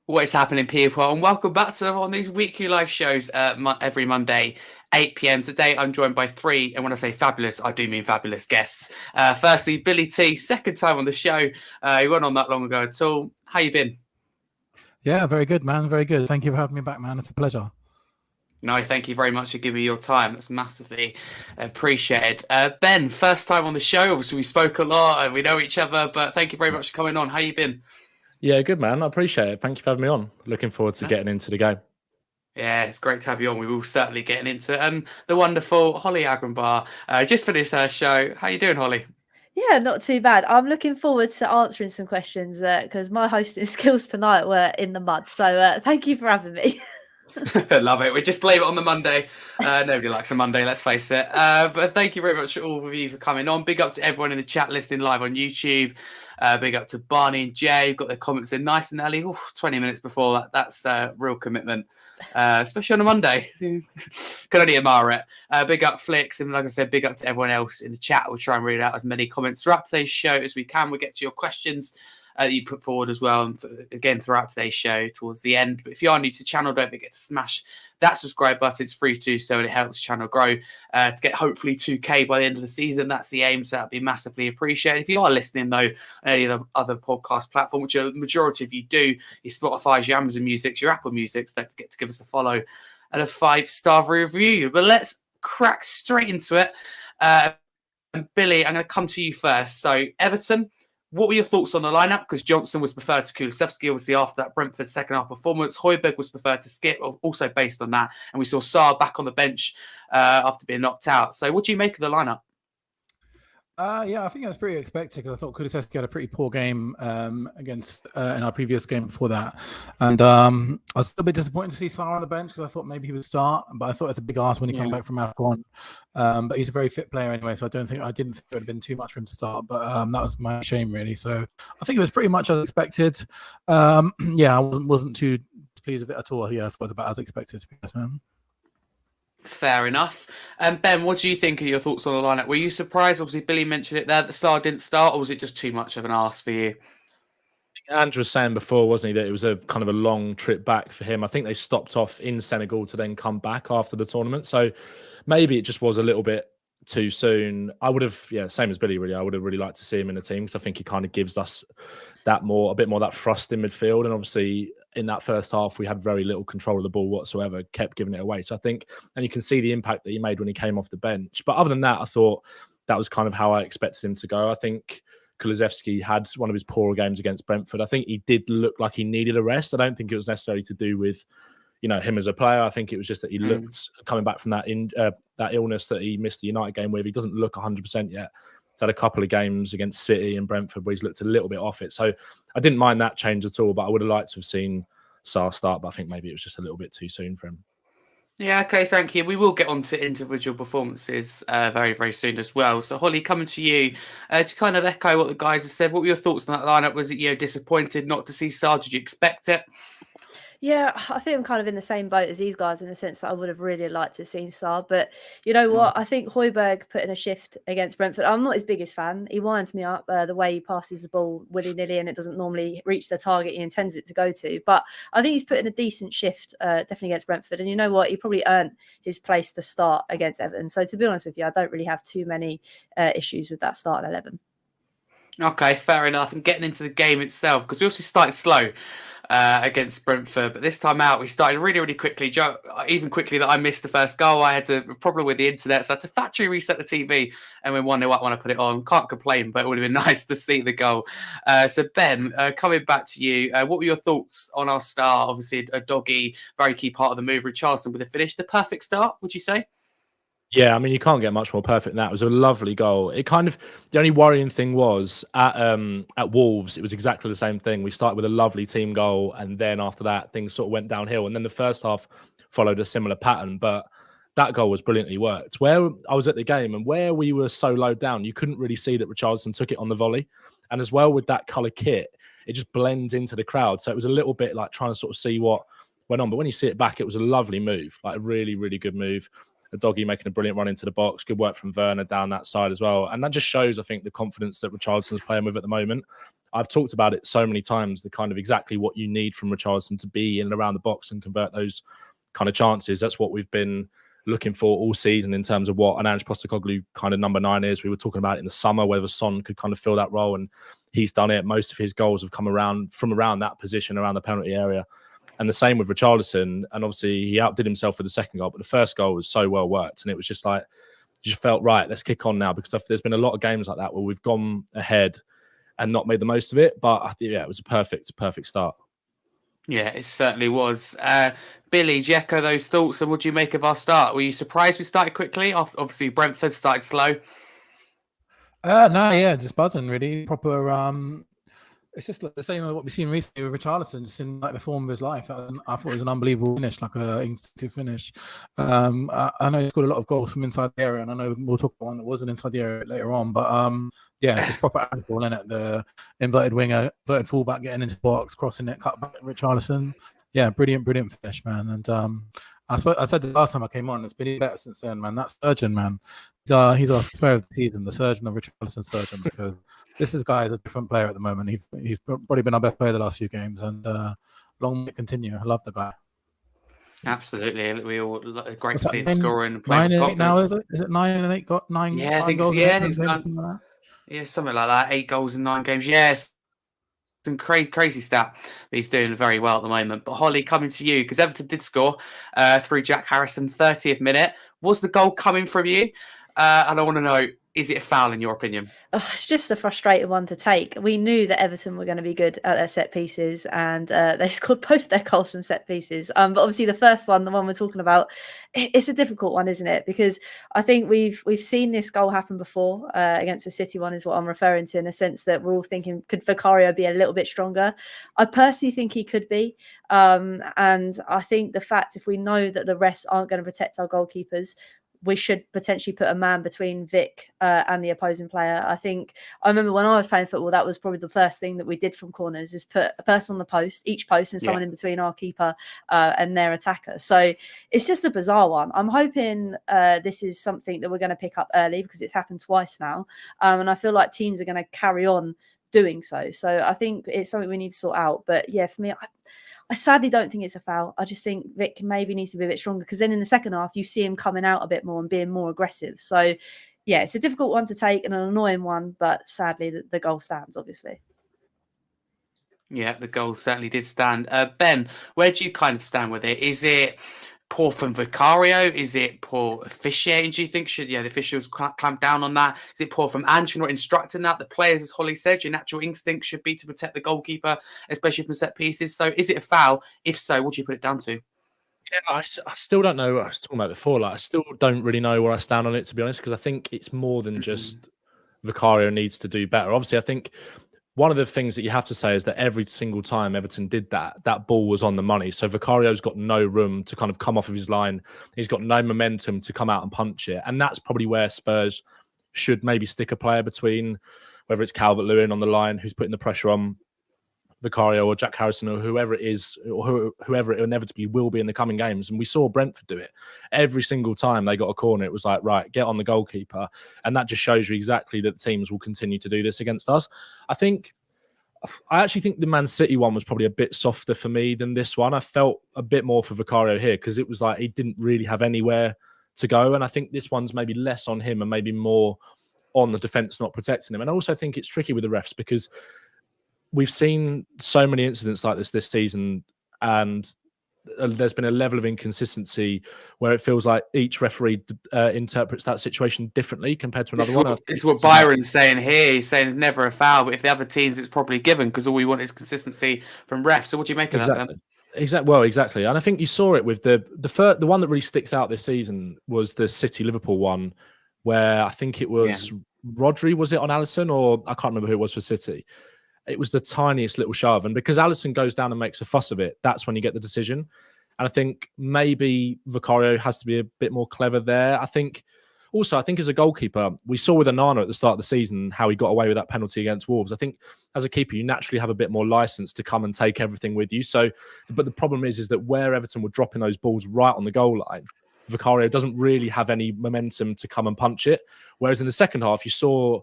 What is happening, people? And welcome back to one of these weekly live shows every Monday, 8 p.m. Today, I'm joined by three, and when I say fabulous, I do mean fabulous guests. Firstly, Billie T, second time on the show. He wasn't on that long ago at all. How you been? Yeah, very good, man. Very good. Thank you for having me back, man. It's a pleasure. No, thank you very much for giving me your time. That's massively appreciated. Ben, first time on the show. Obviously, we spoke a lot and we know each other, but thank you very much for coming on. How you been? Yeah, good, man. I appreciate it. Thank you for having me on. Looking forward to getting into the game. Yeah, it's great to have you on. We will certainly get into it. The wonderful Hollie Agombar just finished her show. How you doing, Hollie? Yeah, not too bad. I'm looking forward to answering some questions because my hosting skills tonight were in the mud. So thank you for having me. Love it. We just blame it on the Monday. Nobody likes a Monday, let's face it. But thank you very much all of you for coming on. Big up to everyone in the chat listening live on YouTube. Big up to Barney and Jay. Got their comments in nice and early. 20 minutes before that. That's real commitment, especially on a Monday. Can only admire it. Big up Flicks. And like I said, big up to everyone else in the chat. We'll try and read out as many comments throughout today's show as we can. We'll get to your questions that you put forward as well, and again throughout today's show towards the end. But if you are new to the channel, don't forget to smash that subscribe button. It's free to, so it helps the channel grow to get hopefully 2K by the end of the season. That's the aim, so that'd be massively appreciated. If you are listening though on any of the other podcast platform, which a majority of you do, your Spotify, your Amazon Music, your Apple Music, don't forget to give us a follow and a 5-star review. But let's crack straight into it. And Billy, I'm going to come to you first. So Everton, what were your thoughts on the lineup? Because Johnson was preferred to Kulusevski, obviously, after that Brentford second half performance. Højbjerg was preferred to Skip, also based on that. And we saw Sarr back on the bench after being knocked out. So what do you make of the lineup? Yeah, I think I was pretty expected because I thought Kulusevski had a pretty poor game against in our previous game before that. And I was a bit disappointed to see Sarr on the bench because I thought maybe he would start, but I thought it's a big ask when he came back from AFCON. But he's a very fit player anyway, so I didn't think it would have been too much for him to start. But that was my shame, really. So I think it was pretty much as expected. Yeah, I wasn't too pleased with it at all. Yeah, I thought it was about as expected, to be honest, man. Fair enough. And Ben, what do you think of your thoughts on the lineup? Were you surprised? Obviously, Billy mentioned it there, that Sarr didn't start, or was it just too much of an ask for you? Andrew was saying before, wasn't he, that it was a kind of a long trip back for him. I think they stopped off in Senegal to then come back after the tournament. So maybe it just was a little bit too soon. I would have, same as Billy, really. I would have really liked to see him in the team because I think he kind of gives us a bit more that thrust in midfield. And obviously in that first half, we had very little control of the ball whatsoever, kept giving it away. So I think, and you can see the impact that he made when he came off the bench. But other than that, I thought that was kind of how I expected him to go. I think Kulusevski had one of his poorer games against Brentford. I think he did look like he needed a rest. I don't think it was necessarily to do with, him as a player. I think it was just that he looked coming back from that illness that he missed the United game with. He doesn't look 100% yet. He's had a couple of games against City and Brentford where he's looked a little bit off it. So I didn't mind that change at all, but I would have liked to have seen Sarr start, but I think maybe it was just a little bit too soon for him. Yeah, okay, thank you. We will get on to individual performances very, very soon as well. So, Hollie, coming to you, to kind of echo what the guys have said, what were your thoughts on that lineup? Was it, disappointed not to see Sarr? Did you expect it? Yeah, I think I'm kind of in the same boat as these guys in the sense that I would have really liked to have seen Sarr. But you know what? I think Højbjerg put in a shift against Brentford. I'm not his biggest fan. He winds me up the way he passes the ball willy-nilly and it doesn't normally reach the target he intends it to go to. But I think he's put in a decent shift definitely against Brentford. And you know what? He probably earned his place to start against Everton. So to be honest with you, I don't really have too many issues with that starting 11. Okay, fair enough. And getting into the game itself, because we also started slow against Brentford, but this time out we started really, really quickly. Even quickly that I missed the first goal. I had a problem with the internet, so I had to factory reset the TV and win 1-0 up when I put it on. Can't complain, but it would have been nice to see the goal. So Ben, coming back to you, what were your thoughts on our start? Obviously a doggy, very key part of the move. Richarlison with a finish. The perfect start, would you say? Yeah, I mean, you can't get much more perfect than that. It was a lovely goal. It kind of, the only worrying thing was at Wolves, it was exactly the same thing. We started with a lovely team goal, and then after that, things sort of went downhill. And then the first half followed a similar pattern, but that goal was brilliantly worked. Where I was at the game and where we were so low down, you couldn't really see that Richarlison took it on the volley. And as well with that colour kit, it just blends into the crowd. So it was a little bit like trying to sort of see what went on. But when you see it back, it was a lovely move, like a really, really good move. a doggy making a brilliant run into the box. Good work from Werner down that side as well. And that just shows, I think, the confidence that Richarlison's playing with at the moment. I've talked about it so many times, the kind of exactly what you need from Richarlison to be in and around the box and convert those kind of chances. That's what we've been looking for all season in terms of what an Ange Postecoglou kind of number 9 is. We were talking about it in the summer, whether Son could kind of fill that role, and he's done it. Most of his goals have come around from around that position, around the penalty area. And the same with Richarlison. And obviously he outdid himself with the second goal, but the first goal was so well worked. And it was just like, you just felt, right, let's kick on now, because there's been a lot of games like that where we've gone ahead and not made the most of it. But yeah, it was a perfect start. Yeah, it certainly was. Billy, do you echo those thoughts? And what do you make of our start? Were you surprised we started quickly? Obviously, Brentford started slow. No, yeah, just buzzing really. Proper. It's just like the same as what we've seen recently with Richarlison, just in like the form of his life. I thought it was an unbelievable finish, like an instinctive finish. I know he scored a lot of goals from inside the area, and I know we'll talk about one that wasn't inside the area later on. But yeah, it's just proper handball, isn't it? The inverted winger, inverted fullback getting into the box, crossing it, cut back Richarlison. Yeah, brilliant finish, man. And I said the last time I came on, it's been better since then, man. That surgeon, man, he's our player of the season, the surgeon of Richarlison surgeon, because this guy is a different player at the moment. He's probably been our best player the last few games, and long may it continue. I love the guy. Absolutely, we all great What's to see that, him scoring and playing 9 with and 8 now? confidence. Is it 9 and 8? Got 9. Yeah, I think goals. I think it's 9. Yeah, something like that. 8 goals in 9 games. Yes. Some crazy stat, but he's doing very well at the moment. But Hollie, coming to you, because Everton did score through Jack Harrison, 30th minute. Was the goal coming from you? And I want to know, is it a foul in your opinion? Oh, it's just a frustrating one to take. We knew that Everton were going to be good at their set pieces, and they scored both their goals from set pieces. But obviously the first one, the one we're talking about, it's a difficult one, isn't it? Because I think we've seen this goal happen before against the City one, is what I'm referring to, in a sense that we're all thinking, could Vicario be a little bit stronger? I personally think he could be. And I think the fact, if we know that the refs aren't going to protect our goalkeepers, we should potentially put a man between Vic and the opposing player. I remember when I was playing football, that was probably the first thing that we did from corners, is put a person on the post, each post, and someone in between our keeper and their attacker. So it's just a bizarre one. I'm hoping this is something that we're going to pick up early, because it's happened twice now. And I feel like teams are going to carry on doing so. So I think it's something we need to sort out. But yeah, for me, I sadly don't think it's a foul. I just think Vic maybe needs to be a bit stronger, because then in the second half, you see him coming out a bit more and being more aggressive. So, yeah, it's a difficult one to take and an annoying one, but sadly, the goal stands, obviously. Yeah, the goal certainly did stand. Ben, where do you kind of stand with it? Is it poor from Vicario? Is it poor officiating, do you think? Should the officials clamp down on that? Is it poor from Ange not instructing that? The players, as Hollie said, your natural instinct should be to protect the goalkeeper, especially from set pieces. So is it a foul? If so, what do you put it down to? Yeah, I still don't know what I was talking about before. Like, I still don't really know where I stand on it, to be honest, because I think it's more than just Vicario needs to do better. Obviously, I think one of the things that you have to say is that every single time Everton did that ball was on the money. So Vicario's got no room to kind of come off of his line. He's got no momentum to come out and punch it. And that's probably where Spurs should maybe stick a player between, whether it's Calvert-Lewin on the line, who's putting the pressure on Vicario, or Jack Harrison, or whoever it is, or whoever it inevitably will be in the coming games. And we saw Brentford do it. Every single time they got a corner, it was like, right, get on the goalkeeper. And that just shows you exactly that the teams will continue to do this against us. I actually think the Man City one was probably a bit softer for me than this one. I felt a bit more for Vicario here, because it was like he didn't really have anywhere to go. And I think this one's maybe less on him and maybe more on the defence not protecting him. And I also think it's tricky with the refs, because we've seen so many incidents like this season, and there's been a level of inconsistency where it feels like each referee interprets that situation differently compared to another one. It's what Byron's saying here. He's saying it's never a foul, but if the other teams, it's probably given, because all we want is consistency from refs. So what do you make of that then? Exactly. And I think you saw it with the one that really sticks out this season was the City-Liverpool one, where I think it was Rodri, was it on Alisson, or I can't remember who it was for City. It was the tiniest little shove. And because Alisson goes down and makes a fuss of it, that's when you get the decision. And I think maybe Vicario has to be a bit more clever there. I think as a goalkeeper, we saw with Onana at the start of the season how he got away with that penalty against Wolves. I think as a keeper, you naturally have a bit more license to come and take everything with you. So, but the problem is that where Everton were dropping those balls right on the goal line, Vicario doesn't really have any momentum to come and punch it. Whereas in the second half, you saw,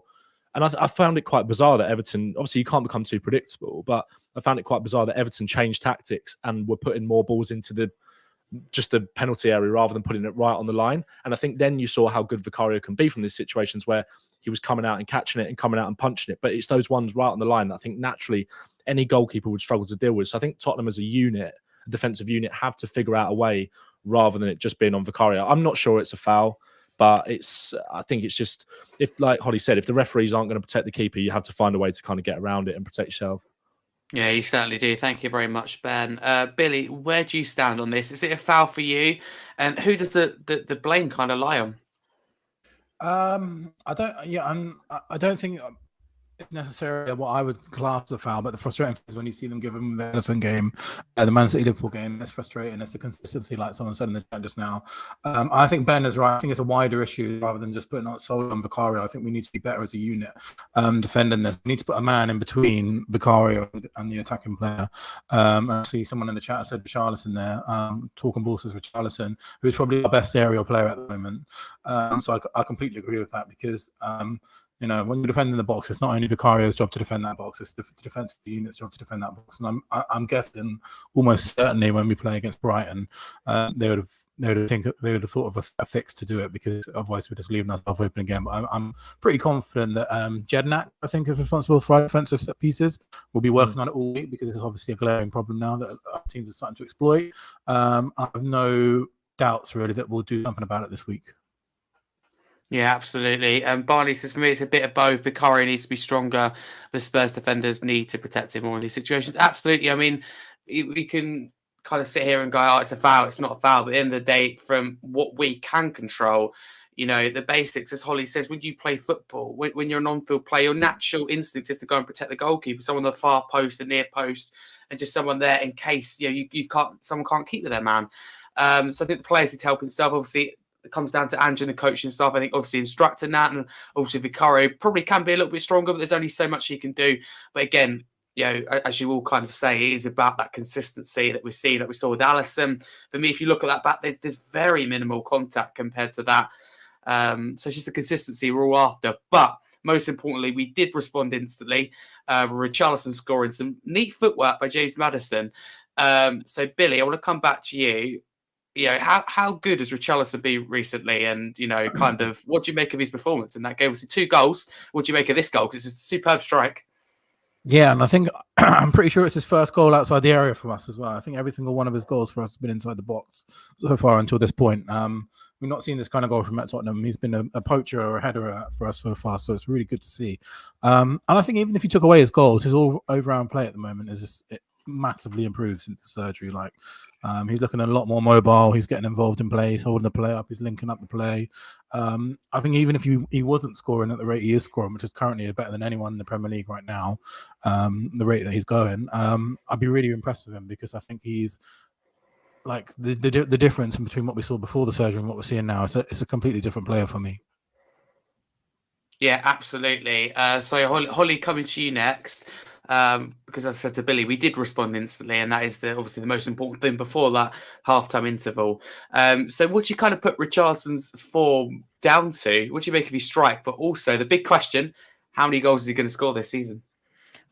and I found it quite bizarre that Everton, obviously you can't become too predictable, but I found it quite bizarre that Everton changed tactics and were putting more balls into the penalty area rather than putting it right on the line. And I think then you saw how good Vicario can be from these situations where he was coming out and catching it and coming out and punching it. But it's those ones right on the line that I think naturally any goalkeeper would struggle to deal with. So I think Tottenham as a unit, a defensive unit, have to figure out a way rather than it just being on Vicario. I'm not sure it's a foul, but I think it's just, if, like Hollie said, if the referees aren't going to protect the keeper, you have to find a way to kind of get around it and protect yourself. Yeah, you certainly do. Thank you very much, Ben. Billy, where do you stand on this? Is it a foul for you? And who does the blame kind of lie on? I don't think it's necessarily what I would class as a foul, but the frustrating thing is when you see them give them the Everton game, the Man City Liverpool game, it's frustrating. It's the consistency, like someone said in the chat just now. I think Ben is right. I think it's a wider issue rather than just putting it solely on Vicario. I think we need to be better as a unit defending this. We need to put a man in between Vicario and the attacking player. I see someone in the chat said Richarlison there, talking balls as Richarlison, who's probably our best aerial player at the moment. So I completely agree with that because when you're defending the box, it's not only Vicario's job to defend that box; it's the defensive unit's job to defend that box. And I'm guessing almost certainly when we play against Brighton, they would have thought of a fix to do it because otherwise we're just leaving ourselves open again. But I'm pretty confident that Jednak, I think, is responsible for our defensive set pieces. We'll be working on it all week because it's obviously a glaring problem now that our teams are starting to exploit. I have no doubts really that we'll do something about it this week. Yeah, absolutely. Barney says, for me, it's a bit of both. Vicario needs to be stronger. The Spurs defenders need to protect him more in these situations. Absolutely. I mean, we can kind of sit here and go, oh, it's a foul. It's not a foul. But at the end of the day, from what we can control, the basics, as Hollie says, when you play football, when you're an on-field player, your natural instinct is to go and protect the goalkeeper, someone on the far post, the near post, and just someone there in case, someone can't keep with their man. So I think the players need to help himself. Obviously, it comes down to Ange and the coaching staff. I think obviously instructing that, and obviously Vicario probably can be a little bit stronger, but there's only so much he can do. But again, as you all kind of say, it is about that consistency that we see, that we saw with Alisson. For me, if you look at that back, there's very minimal contact compared to that. So it's just the consistency we're all after. But most importantly, we did respond instantly. Richarlison scoring some neat footwork by James Maddison. So Billy, I want to come back to you. How good has Richarlison been recently? And, kind of, what do you make of his performance in that game? Obviously, 2 goals. What do you make of this goal? Because it's a superb strike. Yeah, and I think I'm pretty sure it's his first goal outside the area from us as well. I think every single one of his goals for us has been inside the box so far until this point. We've not seen this kind of goal from Tottenham. He's been a poacher or a header for us so far, so it's really good to see. And I think even if you took away his goals, his all-round play at the moment is just massively improved since the surgery. He's looking a lot more mobile. He's getting involved in play. He's holding the play up. He's linking up the play. I think even if he wasn't scoring at the rate he is scoring, which is currently better than anyone in the Premier League right now, the rate that he's going, I'd be really impressed with him because I think he's like the difference between what we saw before the surgery and what we're seeing now. It's a completely different player for me. Yeah, absolutely. So Hollie, coming to you next. Because as I said to Billy, we did respond instantly, and that is obviously the most important thing before that halftime interval. So what do you kind of put Richarlison's form down to? What do you make of his strike? But also the big question, how many goals is he going to score this season?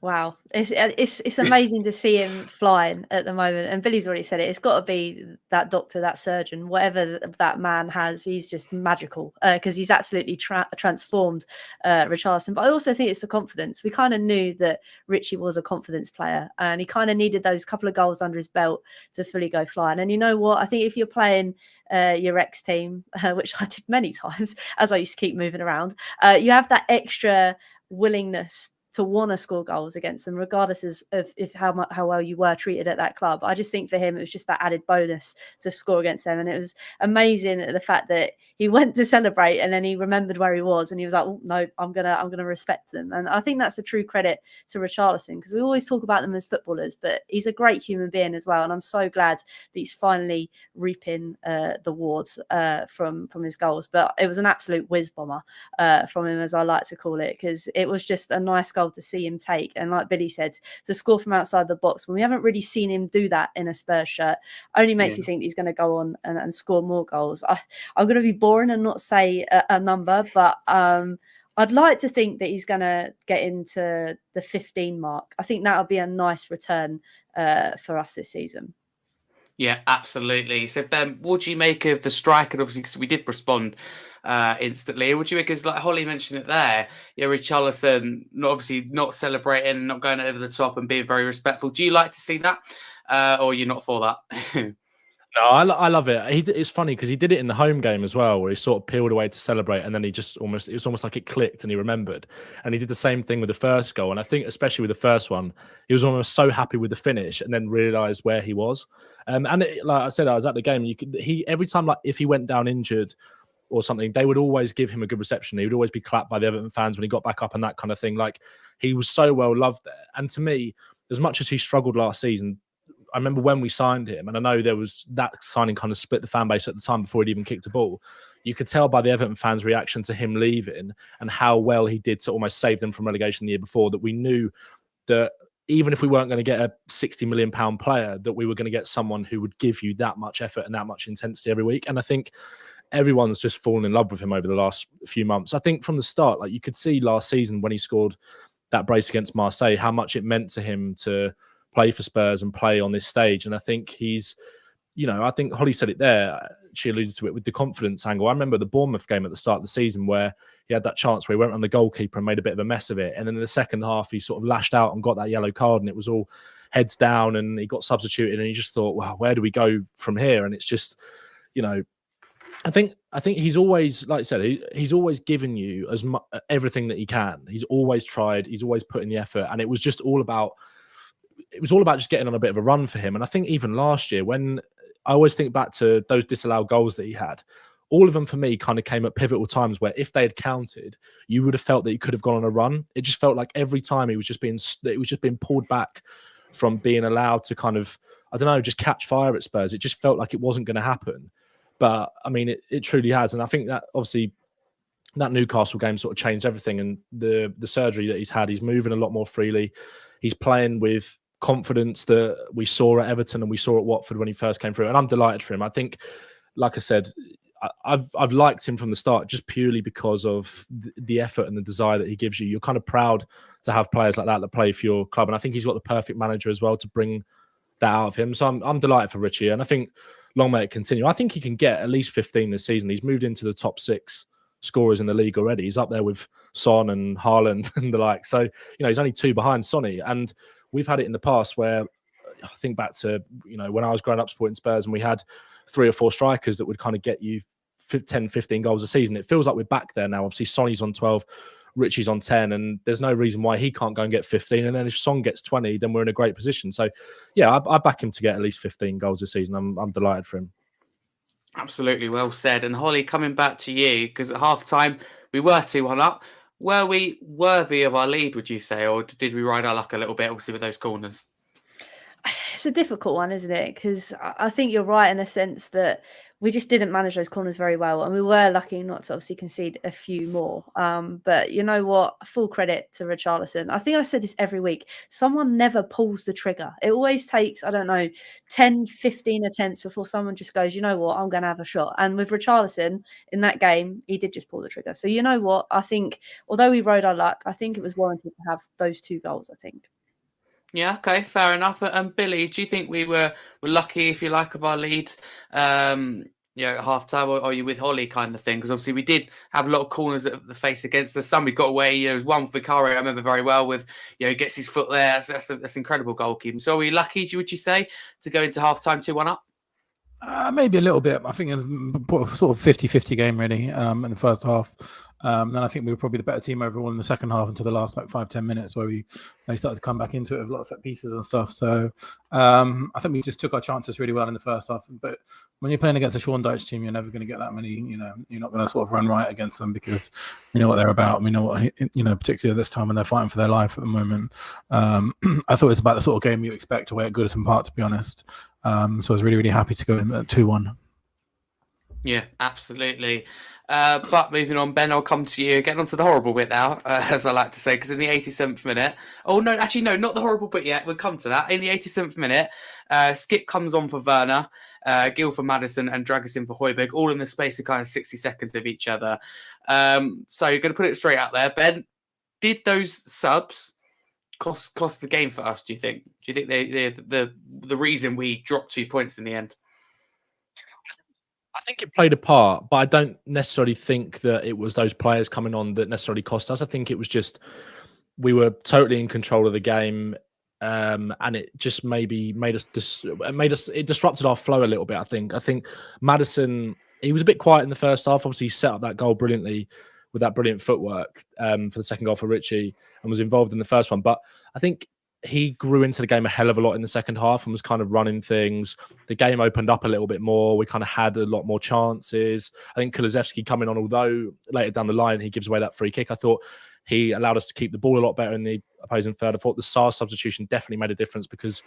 Wow, it's amazing to see him flying at the moment. And Billy's already said it. It's got to be that doctor, that surgeon, whatever that man has. He's just magical because he's absolutely transformed Richarlison. But I also think it's the confidence. We kind of knew that Richie was a confidence player, and he kind of needed those couple of goals under his belt to fully go flying. And you know what? I think if you're playing your ex team, which I did many times as I used to keep moving around, you have that extra willingness to want to score goals against them, regardless of how well you were treated at that club. I just think for him, it was just that added bonus to score against them. And it was amazing the fact that he went to celebrate and then he remembered where he was and he was like, oh, no, I'm gonna respect them. And I think that's a true credit to Richarlison because we always talk about them as footballers, but he's a great human being as well. And I'm so glad that he's finally reaping the rewards from his goals. But it was an absolute whiz bomber from him, as I like to call it, because it was just a nice goal goal to see him take. And like Billy said, to score from outside the box, when we haven't really seen him do that in a Spurs shirt, only makes me think he's going to go on and score more goals. I'm going to be boring and not say a number, but I'd like to think that he's going to get into the 15 mark. I think that'll be a nice return for us this season. Yeah, absolutely. So, Ben, what do you make of the strike? And obviously, because we did respond instantly, what do you make? Because, like Hollie mentioned it there, Richarlison obviously not celebrating, not going over the top, and being very respectful. Do you like to see that, or you're not for that? No, I love it. It's funny because he did it in the home game as well, where he sort of peeled away to celebrate, and then it was almost like it clicked and he remembered. And he did the same thing with the first goal. And I think, especially with the first one, he was almost so happy with the finish and then realised where he was. Like I said, I was at the game. Every time, like if he went down injured or something, they would always give him a good reception. He would always be clapped by the Everton fans when he got back up and that kind of thing. Like, he was so well loved there. And to me, as much as he struggled last season, I remember when we signed him, and I know there was that signing kind of split the fan base at the time before he'd even kicked a ball. You could tell by the Everton fans' reaction to him leaving and how well he did to almost save them from relegation the year before, that we knew that even if we weren't going to get a £60 million player, that we were going to get someone who would give you that much effort and that much intensity every week. And I think everyone's just fallen in love with him over the last few months. I think from the start, like you could see last season when he scored that brace against Marseille, how much it meant to him to play for Spurs and play on this stage. And I think he's, I think Hollie said it there, she alluded to it with the confidence angle. I remember the Bournemouth game at the start of the season where he had that chance where he went on the goalkeeper and made a bit of a mess of it. And then in the second half, he sort of lashed out and got that yellow card, and it was all heads down, and he got substituted, and he just thought, well, where do we go from here? And it's just, I think he's always, like I said, he's always given you as much, everything that he can. He's always tried. He's always put in the effort. And it was all about just getting on a bit of a run for him. And I think even last year, when I always think back to those disallowed goals that he had, all of them for me kind of came at pivotal times where if they had counted, you would have felt that he could have gone on a run. It just felt like every time it was just being pulled back from being allowed to kind of, I don't know, just catch fire at Spurs. It just felt like it wasn't going to happen. But I mean, it truly has. And I think that obviously that Newcastle game sort of changed everything. And the surgery that he's had, he's moving a lot more freely. He's playing with confidence that we saw at Everton and we saw at Watford when he first came through. And I'm delighted for him. I think, like I said, I've liked him from the start just purely because of the effort and the desire that he gives you. You're kind of proud to have players like that play for your club. And I think he's got the perfect manager as well to bring that out of him. So I'm delighted for Richie. And I think long may it continue. I think he can get at least 15 this season. He's moved into the top 6 scorers in the league already. He's up there with Son and Haaland and the like. So, he's only 2 behind Sonny. And we've had it in the past where I think back to, when I was growing up supporting Spurs and we had 3 or 4 strikers that would kind of get you 10, 15 goals a season. It feels like we're back there now. Obviously, Sonny's on 12, Richie's on 10, and there's no reason why he can't go and get 15. And then if Son gets 20, then we're in a great position. So, yeah, I back him to get at least 15 goals this season. I'm delighted for him. Absolutely, well said. And Hollie, coming back to you, because at half-time, we were 2-1 up. Were we worthy of our lead, would you say, or did we ride our luck a little bit, obviously, with those corners? It's a difficult one, isn't it? Because I think you're right in a sense that we just didn't manage those corners very well, and we were lucky not to obviously concede a few more. But you know what? Full credit to Richarlison. I think I said this every week. Someone never pulls the trigger. It always takes, 10, 15 attempts before someone just goes, you know what, I'm going to have a shot. And with Richarlison in that game, he did just pull the trigger. So you know what? I think, although we rode our luck, I think it was warranted to have those 2 goals, I think. Yeah, okay, fair enough. And Billy, do you think we were lucky, if you like, of our lead, at half time, or are you with Hollie kind of thing? Because obviously we did have a lot of corners at the face against us. Some we got away. There was one for Vicario, I remember very well, with he gets his foot there. That's incredible goalkeeping. So are we lucky, would you say, to go into half time 2-1 up? Maybe a little bit. I think it was sort of 50-50 game really in the first half. Then I think we were probably the better team overall in the second half until the last 5-10 minutes where they started to come back into it with lots of set pieces and stuff. So I think we just took our chances really well in the first half. But when you're playing against a Sean Dyche team, you're never going to get that many. You're not going to sort of run right against them because we know what they're about. We know what particularly this time when they're fighting for their life at the moment. I thought it's about the sort of game you expect away at Goodison Park, to be honest. So I was really, really happy to go in at 2-1. Yeah, absolutely. But moving on, Ben, I'll come to you. Getting on to the horrible bit now, as I like to say, because in the 87th minute, oh no, actually no, not the horrible bit yet. We'll come to that. In the 87th minute, Skip comes on for Werner, Gill for Maddison, and Dragus in for Højbjerg, all in the space of kind of 60 seconds of each other. So you're going to put it straight out there, Ben. Did those subs cost the game for us? Do you think? Do you think they're the reason we dropped 2 points in the end? I think it played a part, but I don't necessarily think that it was those players coming on that necessarily cost us. I think it was just we were totally in control of the game, and it just maybe it disrupted our flow a little bit. I think Maddison, he was a bit quiet in the first half. Obviously, he set up that goal brilliantly with that brilliant footwork for the second goal for Richie, and was involved in the first one. But I think he grew into the game a hell of a lot in the second half and was kind of running things. The game opened up a little bit more. We kind of had a lot more chances. I think Kulusevski coming on, although later down the line he gives away that free kick, I thought he allowed us to keep the ball a lot better in the opposing third. I thought the Sarr substitution definitely made a difference because,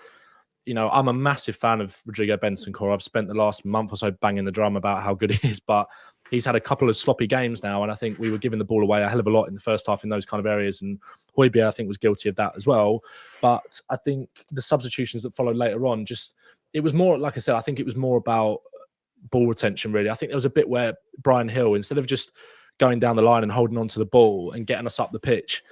you know, I'm a massive fan of Rodrigo Bentancur. I've spent the last month or so banging the drum about how good he is, but he's had a couple of sloppy games now, and I think we were giving the ball away a hell of a lot in the first half in those kind of areas, and Højbjerg, I think, was guilty of that as well. But I think the substitutions that followed later on, it was more, like I said, I think it was more about ball retention, really. I think there was a bit where Brian Hill, instead of just going down the line and holding on to the ball and getting us up the pitch,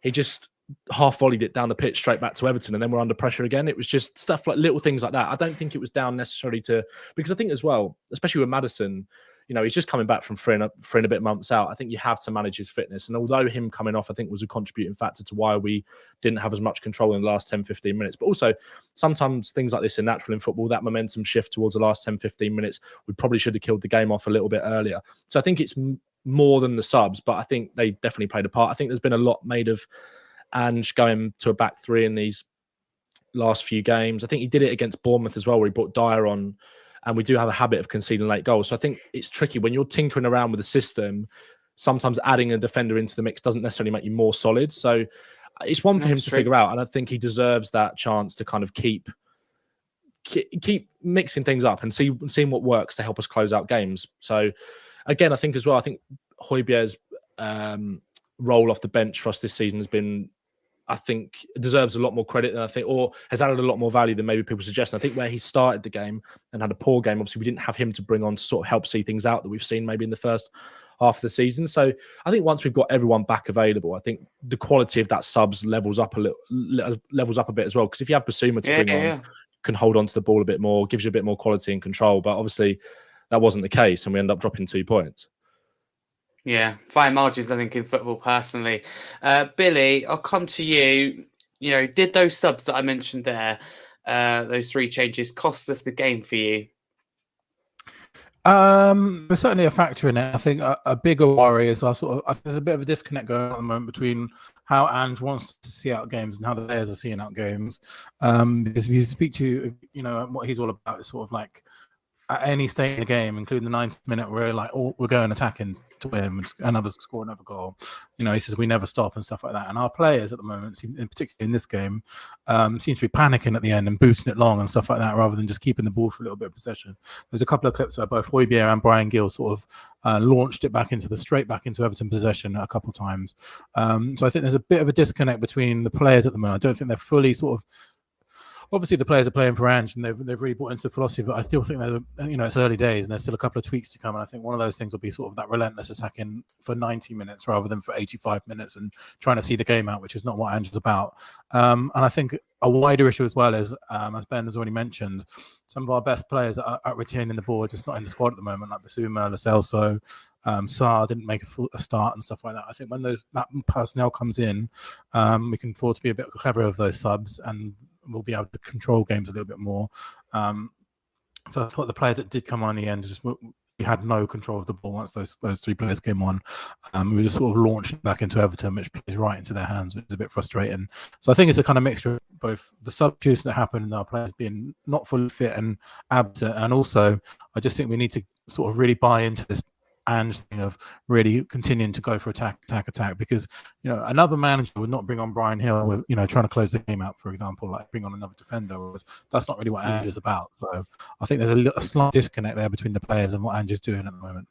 he just half volleyed it down the pitch straight back to Everton, and then we're under pressure again. It was just stuff like little things like that. I don't think it was down necessarily to, because I think as well, especially with Maddison, you know, he's just coming back from three and a bit months out. I think you have to manage his fitness. And although him coming off, I think, was a contributing factor to why we didn't have as much control in the last 10, 15 minutes. But also, sometimes things like this are natural in football. That momentum shift towards the last 10, 15 minutes, we probably should have killed the game off a little bit earlier. So I think it's more than the subs, but I think they definitely played a part. I think there's been a lot made of Ange going to a back three in these last few games. I think he did it against Bournemouth as well, where he brought Dyer on, and we do have a habit of conceding late goals. So I think it's tricky when you're tinkering around with the system. Sometimes adding a defender into the mix doesn't necessarily make you more solid. So it's one for him to figure out, and I think he deserves that chance to kind of keep mixing things up and seeing what works to help us close out games. So again, I think as well, I think Højbjerg's role off the bench for us this season has been, I think, deserves a lot more credit than I think, or has added a lot more value than maybe people suggest. And I think where he started the game and had a poor game, obviously we didn't have him to bring on to sort of help see things out that we've seen maybe in the first half of the season. So I think once we've got everyone back available, I think the quality of that subs levels up a bit as well. Because if you have Basuma to bring on, can hold on to the ball a bit more, gives you a bit more quality and control. But obviously that wasn't the case, and we end up dropping 2 points. Yeah, fine margins, I think, in football personally. Billy, I'll come to you. You know, did those subs that I mentioned there, those 3 changes, cost us the game for you? There's certainly a factor in it. I think a bigger worry is there's a bit of a disconnect going on at the moment between how Ange wants to see out games and how the players are seeing out games. Because if you speak to, you know, what he's all about is sort of like, at any stage in the game, including the 90th minute, we're like, we're going attacking to win and score another goal. You know, he says we never stop and stuff like that. And our players at the moment, in particular in this game, seem to be panicking at the end and booting it long and stuff like that, rather than just keeping the ball for a little bit of possession. There's a couple of clips where both Højbjerg and Brian Gill sort of launched it straight back into Everton possession a couple of times. So I think there's a bit of a disconnect between the players at the moment. I don't think they're fully sort of. Obviously, the players are playing for Ange, and they've really bought into the philosophy. But I still think it's early days, and there's still a couple of tweaks to come. And I think one of those things will be sort of that relentless attacking for 90 minutes rather than for 85 minutes, and trying to see the game out, which is not what Ange is about. And I think a wider issue as well is, as Ben has already mentioned, some of our best players are retaining the ball, just not in the squad at the moment, like Basuma, Lo Celso. Sarr didn't make a start and stuff like that. I think when that personnel comes in, we can afford to be a bit clever of those subs, and we'll be able to control games a little bit more. So I thought the players that did come on in the end, we had no control of the ball once those 3 players came on. We were just sort of launched back into Everton, which plays right into their hands, which is a bit frustrating. So I think it's a kind of mixture of both the substitutes that happen and our players being not fully fit and absent, and also I just think we need to sort of really buy into this Ange thing of really continuing to go for attack, because another manager would not bring on Brian Hill with trying to close the game out, for example, like bring on another defender. That's not really what Ange is about. So I think there's a slight disconnect there between the players and what Ange is doing at the moment.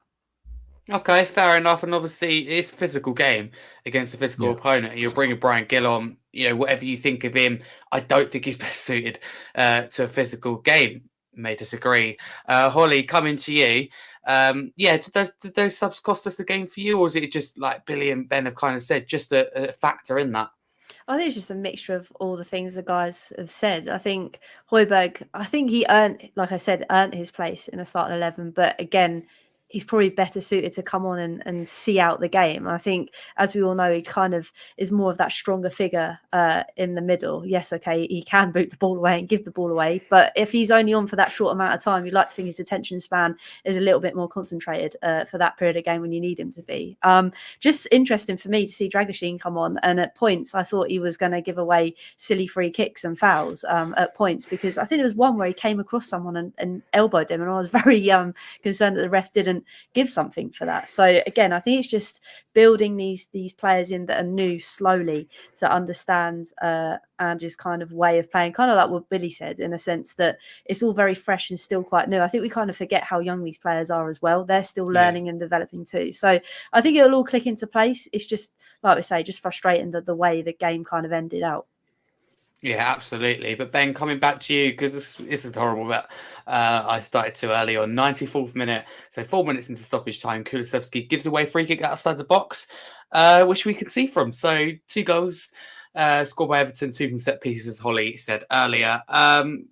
Okay, fair enough. And obviously, it's a physical game against a physical opponent. You're bringing Brian Gill on. Whatever you think of him, I don't think he's best suited to a physical game. May disagree. Hollie, coming to you. Did those subs cost us the game for you, or is it just like Billy and Ben have kind of said, just a factor in that? I think it's just a mixture of all the things the guys have said. I think Højbjerg, he earned, like I said, his place in the starting 11. But again, he's probably better suited to come on and see out the game. I think, as we all know, he kind of is more of that stronger figure in the middle. Yes, okay, he can boot the ball away and give the ball away. But if he's only on for that short amount of time, you'd like to think his attention span is a little bit more concentrated for that period of game when you need him to be. Just interesting for me to see Dragoshin come on. And at points, I thought he was going to give away silly free kicks and fouls at points, because I think there was one where he came across someone and elbowed him. And I was very concerned that the ref didn't give something for that. So again, I think it's just building these players in that are new slowly to understand Ange's kind of way of playing, kind of like what Billy said, in a sense that it's all very fresh and still quite new. I think we kind of forget how young these players are as well. They're still learning and developing too. So I think it'll all click into place. It's just, like we say, just frustrating that the way the game kind of ended out. Yeah, absolutely. But Ben, coming back to you, because this is the horrible bit. I started too early on 94th minute. So 4 minutes into stoppage time, Kulusevski gives away a free kick outside the box, which we can see from. So 2 goals scored by Everton, 2 from set pieces, as Hollie said earlier.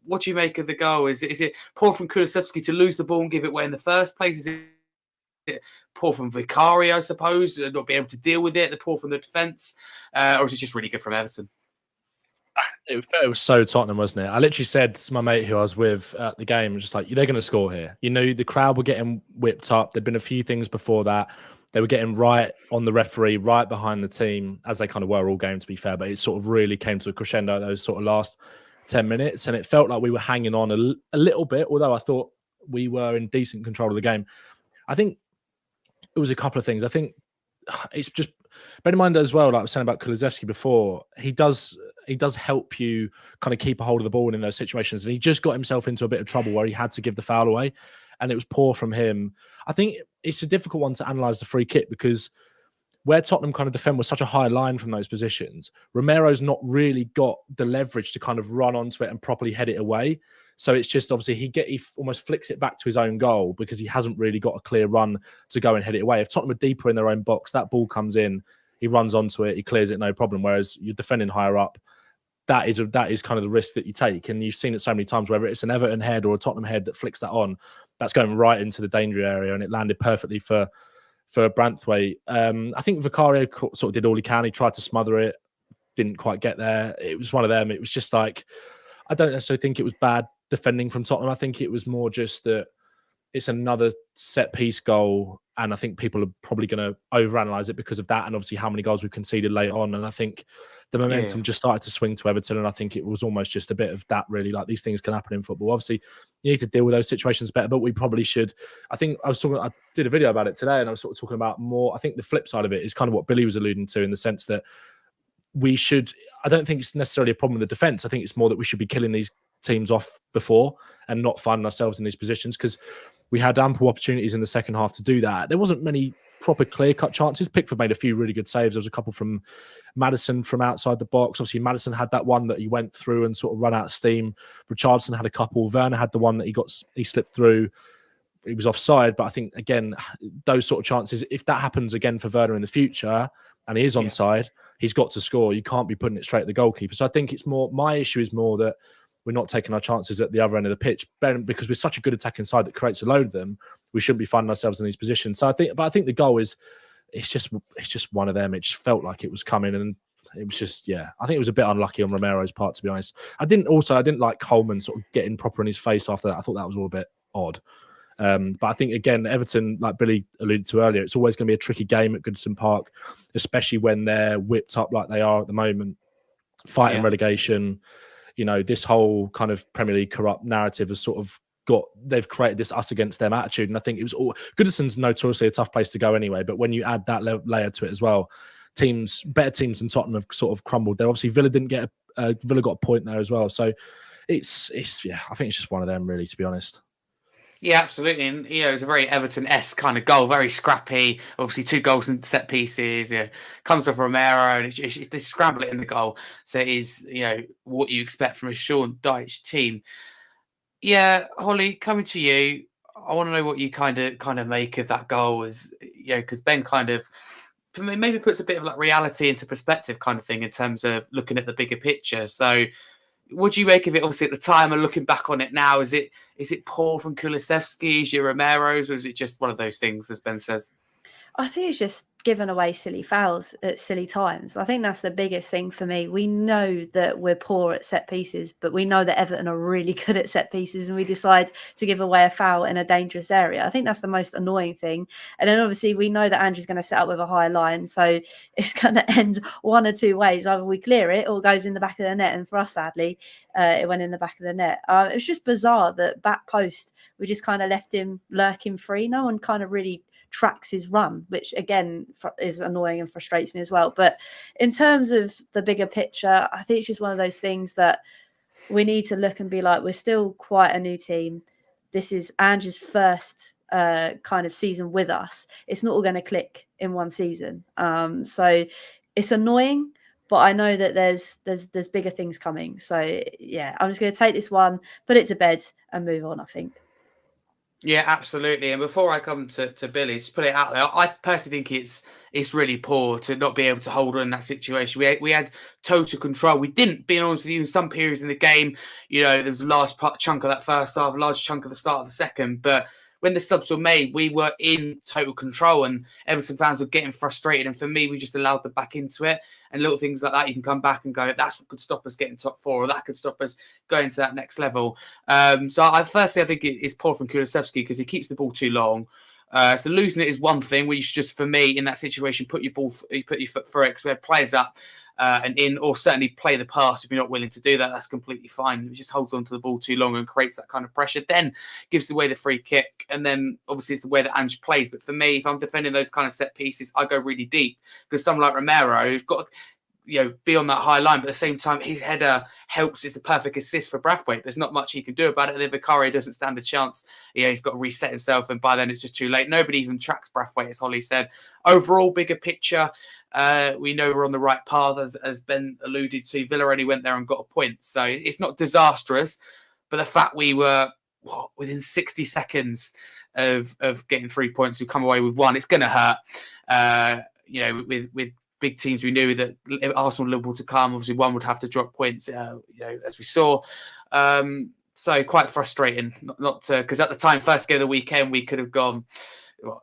What do you make of the goal? Is it poor from Kulusevski to lose the ball and give it away in the first place? Is it poor from Vicario, I suppose, not being able to deal with it, the poor from the defence? Or is it just really good from Everton? It was so Tottenham, wasn't it? I literally said to my mate who I was with at the game, just like, they're going to score here. The crowd were getting whipped up. There'd been a few things before that. They were getting right on the referee, right behind the team, as they kind of were all game, to be fair. But it sort of really came to a crescendo those sort of last 10 minutes. And it felt like we were hanging on a little bit, although I thought we were in decent control of the game. I think it was a couple of things. I think it's just, bear in mind as well, like I was saying about Kulusevski before, he does help you kind of keep a hold of the ball in those situations. And he just got himself into a bit of trouble where he had to give the foul away. And it was poor from him. I think it's a difficult one to analyse the free kick, because where Tottenham kind of defend was such a high line from those positions, Romero's not really got the leverage to kind of run onto it and properly head it away. So it's just, obviously, he almost flicks it back to his own goal because he hasn't really got a clear run to go and head it away. If Tottenham are deeper in their own box, that ball comes in, he runs onto it, he clears it, no problem. Whereas you're defending higher up, that is kind of the risk that you take. And you've seen it so many times, whether it's an Everton head or a Tottenham head that flicks that on, that's going right into the danger area, and it landed perfectly for Branthwaite. I think Vicario sort of did all he can. He tried to smother it, didn't quite get there. It was one of them. It was just like, I don't necessarily think it was bad defending from Tottenham. I think it was more just that it's another set piece goal, and I think people are probably going to overanalyze it because of that, and obviously how many goals we've conceded late on. And I think the momentum just started to swing to Everton, and I think it was almost just a bit of that, really. Like, these things can happen in football. Obviously, you need to deal with those situations better, but we probably should. I think I did a video about it today, and I was sort of talking about more. I think the flip side of it is kind of what Billy was alluding to, in the sense that we should. I don't think it's necessarily a problem with the defense. I think it's more that we should be killing these teams off before and not finding ourselves in these positions, because we had ample opportunities in the second half to do that. There wasn't many proper clear-cut chances. Pickford made a few really good saves. There was a couple from Maddison from outside the box. Obviously, Maddison had that one that he went through and sort of run out of steam. Richarlison had a couple. Werner had the one that he slipped through. He was offside. But I think, again, those sort of chances, if that happens again for Werner in the future and he is onside, he's got to score. You can't be putting it straight at the goalkeeper. So I think it's more, my issue is more that we're not taking our chances at the other end of the pitch, because we're such a good attacking side that creates a load of them. We shouldn't be finding ourselves in these positions. So I think the goal is, it's just one of them. It just felt like it was coming, and it was just, I think it was a bit unlucky on Romero's part, to be honest. I didn't like Coleman sort of getting proper in his face after that. I thought that was all a bit odd. But I think, again, Everton, like Billy alluded to earlier, it's always going to be a tricky game at Goodison Park, especially when they're whipped up like they are at the moment, fighting relegation. This whole kind of Premier League corrupt narrative has sort of they've created this us against them attitude. And I think it was Goodison's notoriously a tough place to go anyway. But when you add that layer to it as well, better teams than Tottenham have sort of crumbled. There obviously Villa didn't get Villa got a point there as well. So it's yeah, I think it's just one of them really, to be honest. Yeah, absolutely. And, it was a very Everton-esque kind of goal, very scrappy. Obviously, 2 goals in set pieces. Comes off Romero, and they scramble it in the goal. So it is, what you expect from a Sean Dyche team. Yeah, Hollie, coming to you, I want to know what you kind of make of that goal. Because Ben kind of maybe puts a bit of like reality into perspective, kind of thing, in terms of looking at the bigger picture. So, what do you make of it? Obviously, at the time and looking back on it now, is it poor from Kulusevski's, your Romero's, or is it just one of those things, as Ben says? I think it's just giving away silly fouls at silly times. I think that's the biggest thing for me. We know that we're poor at set pieces, but we know that Everton are really good at set pieces, and we decide to give away a foul in a dangerous area. I think that's the most annoying thing. And then obviously we know that Andrew's going to set up with a high line, so it's going to end one or two ways. Either we clear it or it goes in the back of the net. And for us, sadly, it went in the back of the net. It was just bizarre that back post, we just kind of left him lurking free. No one kind of really tracks his run, which again is annoying and frustrates me as well. But in terms of the bigger picture, I think it's just one of those things that we need to look and be like, we're still quite a new team. This is Andrew's first kind of season with us. It's not all going to click in one season. So it's annoying, but I know that there's bigger things coming. So yeah, I'm just going to take this one, put it to bed and move on, I think. Yeah, absolutely. And before I come to Billie, just put it out there, I personally think it's really poor to not be able to hold on in that situation. We had total control. We didn't, being honest with you, in some periods in the game, there was a large chunk of that first half, a large chunk of the start of the second. But when the subs were made, we were in total control, and Everton fans were getting frustrated. And for me, we just allowed them back into it. And little things like that, you can come back and go, that's what could stop us getting top 4, or that could stop us going to that next level. So I think it's poor from Kulusevski because he keeps the ball too long. So losing it is one thing where you should just, for me, in that situation, put your foot through it, because we have players up and in, or certainly play the pass. If you're not willing to do that, that's completely fine. It just holds on to the ball too long and creates that kind of pressure, then gives away the free kick, and then obviously it's the way that Ange plays. But for me, if I'm defending those kind of set pieces, I go really deep, because someone like Romero, who's got be on that high line, but at the same time, his header helps. It's a perfect assist for Braithwaite. There's not much he can do about it. And then Vicario doesn't stand a chance. He's got to reset himself, and by then it's just too late. Nobody even tracks Braithwaite, as Hollie said. Overall, bigger picture, we know we're on the right path, as Ben alluded to. Villa only went there and got a point, so it's not disastrous. But the fact we were within 60 seconds of getting 3 points, we come away with 1, it's going to hurt. With big teams, we knew that Arsenal and Liverpool to come, obviously one would have to drop points, as we saw. So quite frustrating, not to, because at the time, first game of the weekend, we could have gone,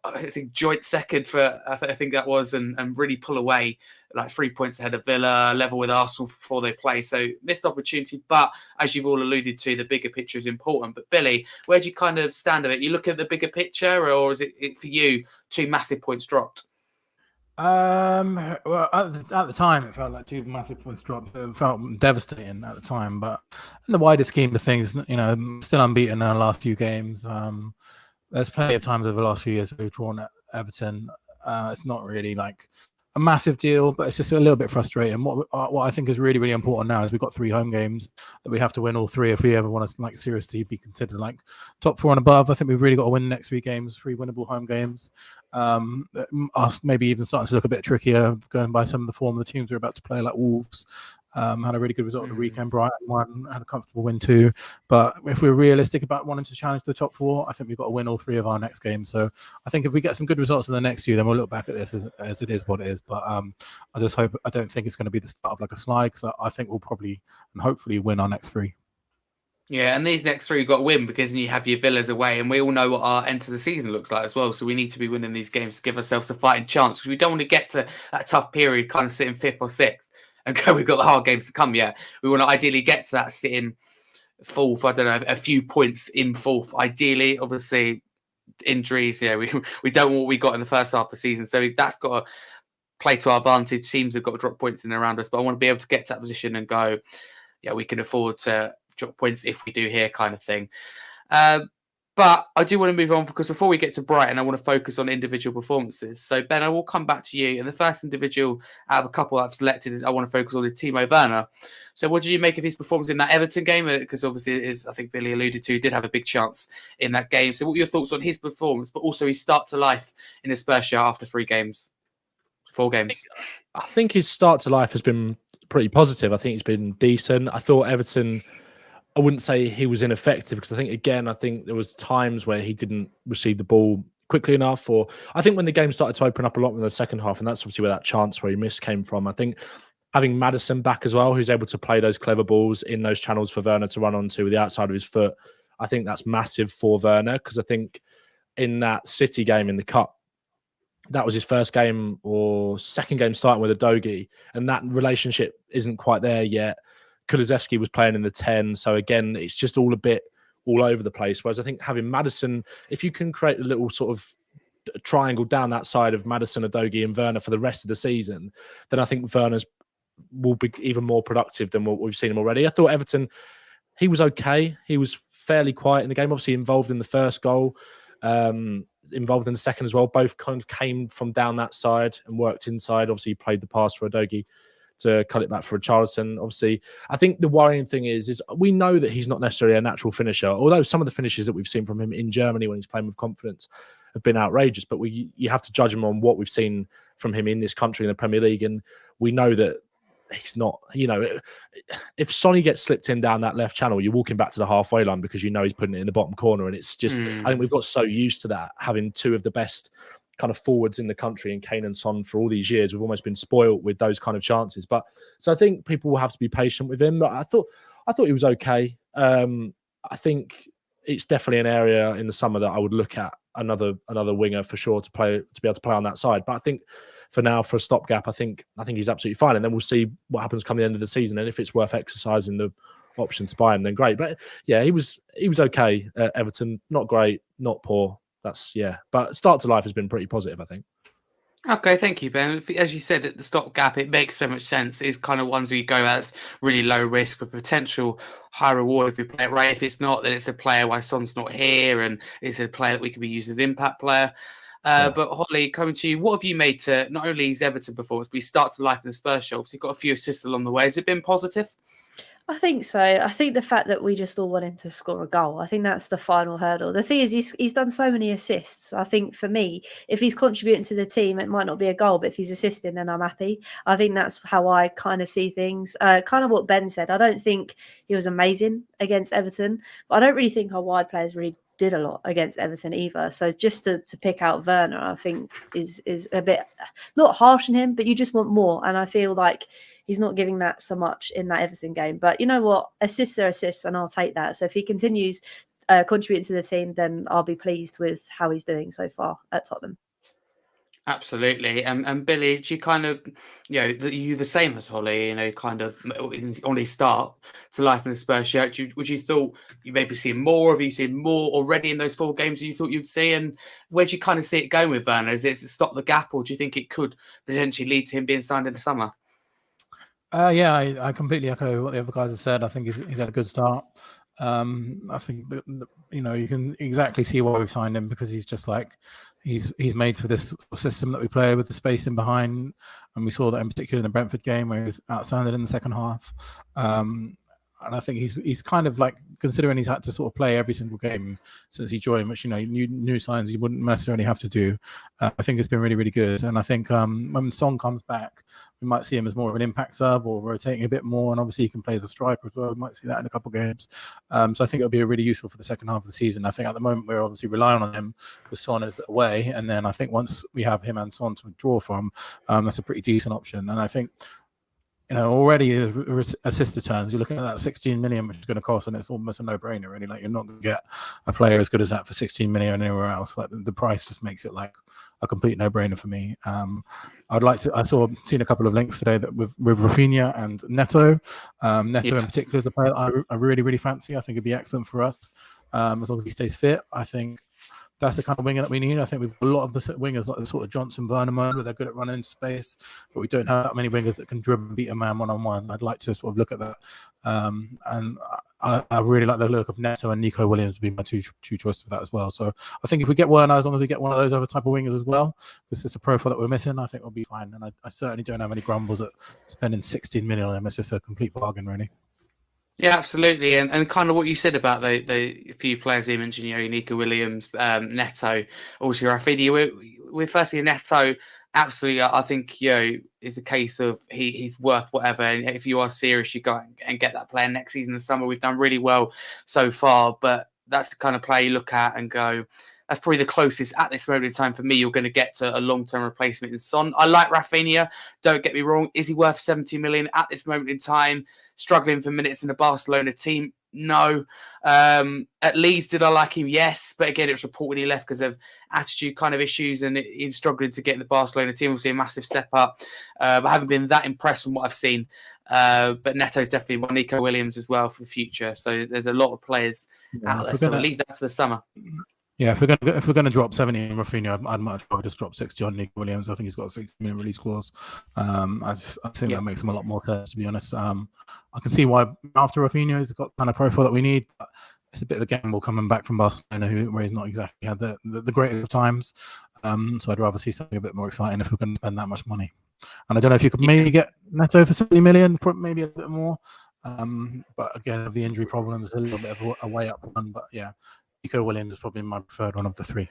I think, joint second for, I think that was, and really pull away like 3 points ahead of Villa, level with Arsenal before they play. So missed opportunity, but as you've all alluded to, the bigger picture is important. But Billie, where do you kind of stand of it? You look at the bigger picture, or is it for you 2 massive points dropped? Well, at the time, it felt like 2 massive points dropped. It felt devastating at the time, but in the wider scheme of things, still unbeaten in our last few games. There's plenty of times over the last few years we've drawn at Everton. It's not really like a massive deal, but it's just a little bit frustrating. What I think is really, really important now is we've got 3 home games that we have to win all 3 if we ever want to seriously be considered top 4 and above. I think we've really got to win the next 3 games, 3 winnable home games. Us maybe even starting to look a bit trickier, going by some of the form of the teams we're about to play, like Wolves. Had a really good result on the weekend. Brighton won, had a comfortable win too. But if we're realistic about wanting to challenge the top 4, I think we've got to win all 3 of our next games. So I think if we get some good results in the next few, then we'll look back at this as it is what it is. But I just hope, I don't think it's going to be the start of a slide, because I think we'll probably and hopefully win our next 3. Yeah, and these next 3 you've got to win, because then you have your Villas away, and we all know what our end to the season looks like as well. So we need to be winning these games to give ourselves a fighting chance, because we don't want to get to that tough period, kind of sitting 5th or 6th. And we've got the hard games to come yet. We want to ideally get to that sitting 4th, I don't know, a few points in 4th. Ideally, obviously, injuries, we don't want what we got in the first half of the season. So that's got to play to our advantage. Teams have got to drop points in and around us. But I want to be able to get to that position and go, we can afford to drop points if we do here, kind of thing. But I do want to move on because before we get to Brighton, I want to focus on individual performances. So, Ben, I will come back to you. And the first individual out of a couple I've selected is I want to focus on is Timo Werner. So, what did you make of his performance in that Everton game? Because obviously, it is, I think Billy alluded to, did have a big chance in that game. So, what are your thoughts on his performance, but also his start to life in a Spurs shirt after 4 games? I think his start to life has been pretty positive. I think he's been decent. I thought Everton, I wouldn't say he was ineffective because I think there was times where he didn't receive the ball quickly enough, or I think when the game started to open up a lot in the second half, and that's obviously where that chance where he missed came from. I think having Maddison back as well, who's able to play those clever balls in those channels for Werner to run onto with the outside of his foot, I think that's massive for Werner because I think in that City game in the Cup, that was his first game or second game starting with Udogie, and that relationship isn't quite there yet. Kulusevski was playing in the 10, so again, it's just all a bit all over the place. Whereas I think having Maddison, if you can create a little sort of triangle down that side of Maddison, Udogie, and Werner for the rest of the season, then I think Werner's will be even more productive than what we've seen him already. I thought Everton, he was okay. He was fairly quiet in the game, obviously involved in the first goal. Involved in the second as well. Both kind of came from down that side and worked inside. Obviously, he played the pass for Udogie to cut it back for Richarlison. Obviously, I think the worrying thing is we know that he's not necessarily a natural finisher, although some of the finishes that we've seen from him in Germany when he's playing with confidence have been outrageous. But you have to judge him on what we've seen from him in this country in the Premier League, and we know that he's not, if Sonny gets slipped in down that left channel, you're walking back to the halfway line because you know he's putting it in the bottom corner. And it's just, I think we've got so used to that, having two of the best kind of forwards in the country in Kane and Son for all these years. We've almost been spoiled with those kind of chances. But so I think people will have to be patient with him. But I thought he was okay. I think it's definitely an area in the summer that I would look at another winger for sure to be able to play on that side. But I think for now, for a stopgap, I think he's absolutely fine. And then we'll see what happens come the end of the season. And if it's worth exercising the option to buy him, then great. But yeah, he was okay at Everton. Not great, not poor. But start to life has been pretty positive, I think. Okay, thank you, Ben. As you said at the stopgap, it makes so much sense. It's kind of ones where you go as really low risk but potential high reward if you play it right. If it's not, then it's a player why Son's not here, and it's a player that we could be used as impact player. But Hollie, coming to you, what have you made to not only his Everton performance, but his start to life in the Spurs show? Obviously, got a few assists along the way. Has it been positive? I think so. I think the fact that we just all want him to score a goal, I think that's the final hurdle. The thing is, he's done so many assists. I think for me, if he's contributing to the team, it might not be a goal, but if he's assisting, then I'm happy. I think that's how I kind of see things. Kind of what Ben said. I don't think he was amazing against Everton, but I don't really think our wide players really did a lot against Everton either. So just to pick out Werner, I think is a bit not harsh on him, but you just want more. And I feel like he's not giving that so much in that Everton game. But you know what? Assists are assists, and I'll take that. So if he continues contributing to the team, then I'll be pleased with how he's doing so far at Tottenham. Absolutely. And Billy, do you kind of, you the same as Hollie, kind of on his start to life in the Spurs shirt? Would you thought you maybe see more? Have you seen more already in those 4 games you thought you'd see? And where do you kind of see it going with Werner? Is it to stop the gap, or do you think it could potentially lead to him being signed in the summer? I completely echo what the other guys have said. I think he's had a good start. I think that, you can exactly see why we've signed him, because he's just like he's made for this system that we play with the space in behind, and we saw that in particular in the Brentford game where he was outstanding in the second half. And I think he's kind of like, considering he's had to sort of play every single game since he joined, which new signs he wouldn't necessarily have to do. I think it's been really, really good. And I think when Son comes back, we might see him as more of an impact sub or rotating a bit more. And obviously he can play as a striker as well. We might see that in a couple of games. So I think it'll be really useful for the second half of the season. I think at the moment we're obviously relying on him because Son is away. And then I think once we have him and Son to draw from, that's a pretty decent option. And I think, already assist returns, you're looking at that 16 million, which is going to cost, and it's almost a no-brainer, really. Like, you're not going to get a player as good as that for 16 million anywhere else. Like, the price just makes it like a complete no-brainer for me. Seen a couple of links today that with Rafinha and Neto. Neto in particular is a player I really, really fancy. I think it'd be excellent for us as long as he stays fit. I think that's the kind of winger that we need. I think we've got a lot of the wingers like the sort of Johnson Werner mode where they're good at running space, but we don't have that many wingers that can dribble and beat a man one-on-one. I'd like to sort of look at that. And I really like the look of Neto and Nico Williams being my two choices for that as well. So I think if we get Werner, as long as we get one of those other type of wingers as well, because it's a profile that we're missing, I think we'll be fine. And I certainly don't have any grumbles at spending 16 million on him. It's just a complete bargain, really. Yeah, absolutely, and kind of what you said about the few players you mentioned, Nico Williams, Neto, also Rafinha. With firstly Neto, absolutely, I think is a case of he's worth whatever. And if you are serious, you go and get that player next season in the summer. We've done really well so far, but that's the kind of player you look at and go, that's probably the closest at this moment in time for me you're going to get to a long-term replacement in Son. I like Rafinha, don't get me wrong. Is he worth 70 million at this moment in time? Struggling for minutes in the Barcelona team? No. At Leeds, did I like him? Yes. But again, it was reported he left because of attitude kind of issues and he's struggling to get in the Barcelona team. We'll see a massive step up. I haven't been that impressed from what I've seen. But Neto's definitely one. Nico Williams as well for the future. So there's a lot of players out there. So we'll leave that to the summer. Yeah, if we're gonna drop 70 in Rafinha, I'd much rather just drop 60 on Nico Williams. I think he's got a 60-minute release clause. I think that makes him a lot more sense, to be honest. I can see why after Rafinha he's got the kind of profile that we need. But it's a bit of a gamble coming back from Barcelona, where he's not exactly had the greatest of times. So I'd rather see something a bit more exciting if we're going to spend that much money. And I don't know if you could maybe get Neto for 70 million, maybe a bit more. But again, of the injury problems, a little bit of a way up one. But yeah. Nico Williams is probably my preferred one of the three.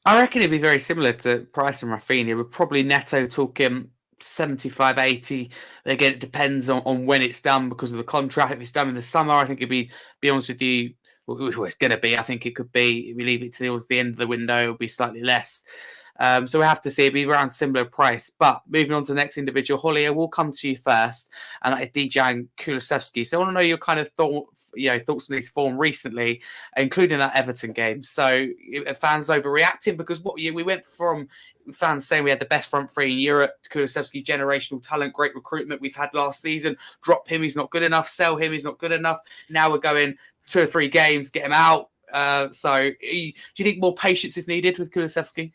I reckon it'd be very similar to Price and Rafinha. We're probably Neto talking 75, 80. Again, it depends on when it's done because of the contract. If it's done in the summer, I think it'd be honest with you, well, it's going to be. I think it could be, if we leave it towards the end of the window, it'll be slightly less. So we have to see. It'll be around similar price. But moving on to the next individual, Hollie, we'll come to you first, and that is Dejan Kulusevski. So I want to know your kind of thoughts on his form recently, including that Everton game. So fans overreacting because we went from fans saying we had the best front three in Europe, Kulusevski, generational talent, great recruitment we've had last season. Drop him, he's not good enough. Sell him, he's not good enough. Now we're going 2 or 3 games, get him out. So do you think more patience is needed with Kulusevski?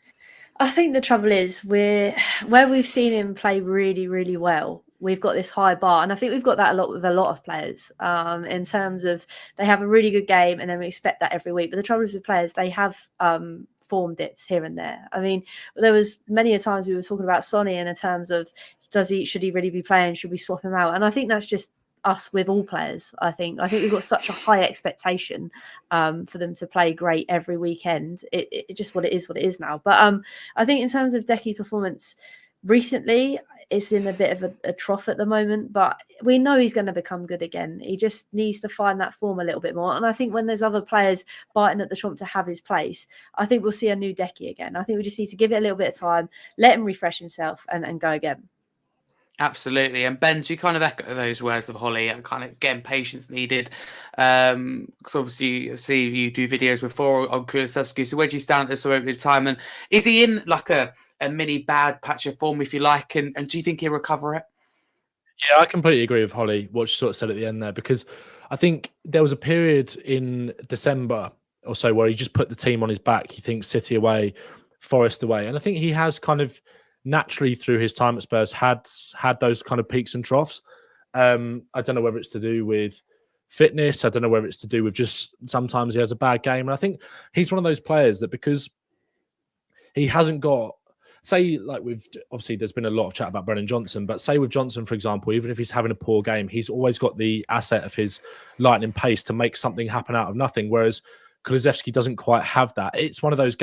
I think the trouble is where we've seen him play really, really well, we've got this high bar. And I think we've got that a lot with a lot of players in terms of they have a really good game and then we expect that every week. But the trouble is with players, they have form dips here and there. I mean, there was many a times we were talking about Sonny in terms of should he really be playing? Should we swap him out? And I think that's just us with all players. I think we've got such a high expectation for them to play great every weekend. It just what it is now. But I think in terms of Decky's performance recently, it's in a bit of a trough at the moment, but we know he's going to become good again. He just needs to find that form a little bit more. And I think when there's other players biting at the trump to have his place, I think we'll see a new Decky again. I think we just need to give it a little bit of time, let him refresh himself and go again. Absolutely. And Ben, do you kind of echo those words of Hollie and kind of again patience needed? Because obviously I see you do videos before on Kulusevski. So where do you stand at this moment in time? And is he in like a mini bad patch of form, if you like? And do you think he'll recover it? Yeah, I completely agree with Hollie, what she sort of said at the end there, because I think there was a period in December or so where he just put the team on his back. He thinks City away, Forest away. And I think he has kind of naturally through his time at Spurs had those kind of peaks and troughs. I don't know whether it's to do with fitness. I don't know whether it's to do with just sometimes he has a bad game. And I think he's one of those players that because he hasn't got, say, like with obviously there's been a lot of chat about Brennan Johnson, but say with Johnson, for example, even if he's having a poor game, he's always got the asset of his lightning pace to make something happen out of nothing. Whereas Kulusevski doesn't quite have that. It's one of those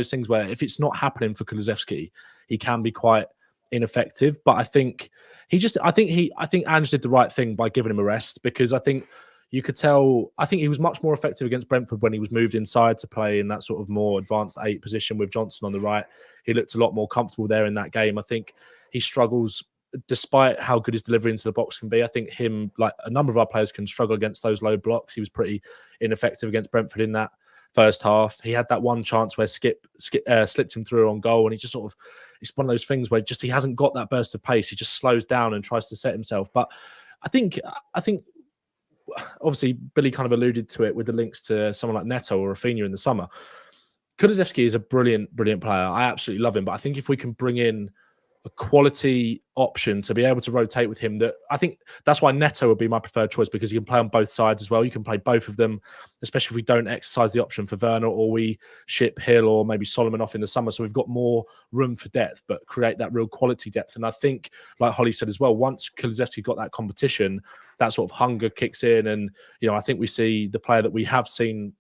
things where if it's not happening for Kulusevski, he can be quite ineffective. But I think Ange did the right thing by giving him a rest, because I think you could tell. I think he was much more effective against Brentford when he was moved inside to play in that sort of more advanced 8 position with Johnson on the right. He looked a lot more comfortable there in that game. I think he struggles, despite how good his delivery into the box can be. I think him, like a number of our players, can struggle against those low blocks. He was pretty ineffective against Brentford in that first half. He had that one chance where Skip slipped him through on goal, and he just sort of, it's one of those things where just he hasn't got that burst of pace. He just slows down and tries to set himself. But I think obviously Billy kind of alluded to it with the links to someone like Neto or Rafinha in the summer. Kulusevski is a brilliant player. I absolutely love him. But I think if we can bring in a quality option to be able to rotate with him, that I think that's why Neto would be my preferred choice, because you can play on both sides as well. You can play both of them, especially if we don't exercise the option for Werner, or we ship Hill or maybe Solomon off in the summer. So we've got more room for depth, but create that real quality depth. And I think, like Hollie said as well, once Kulusevski got that competition, that sort of hunger kicks in. And, I think we see the player that we have seen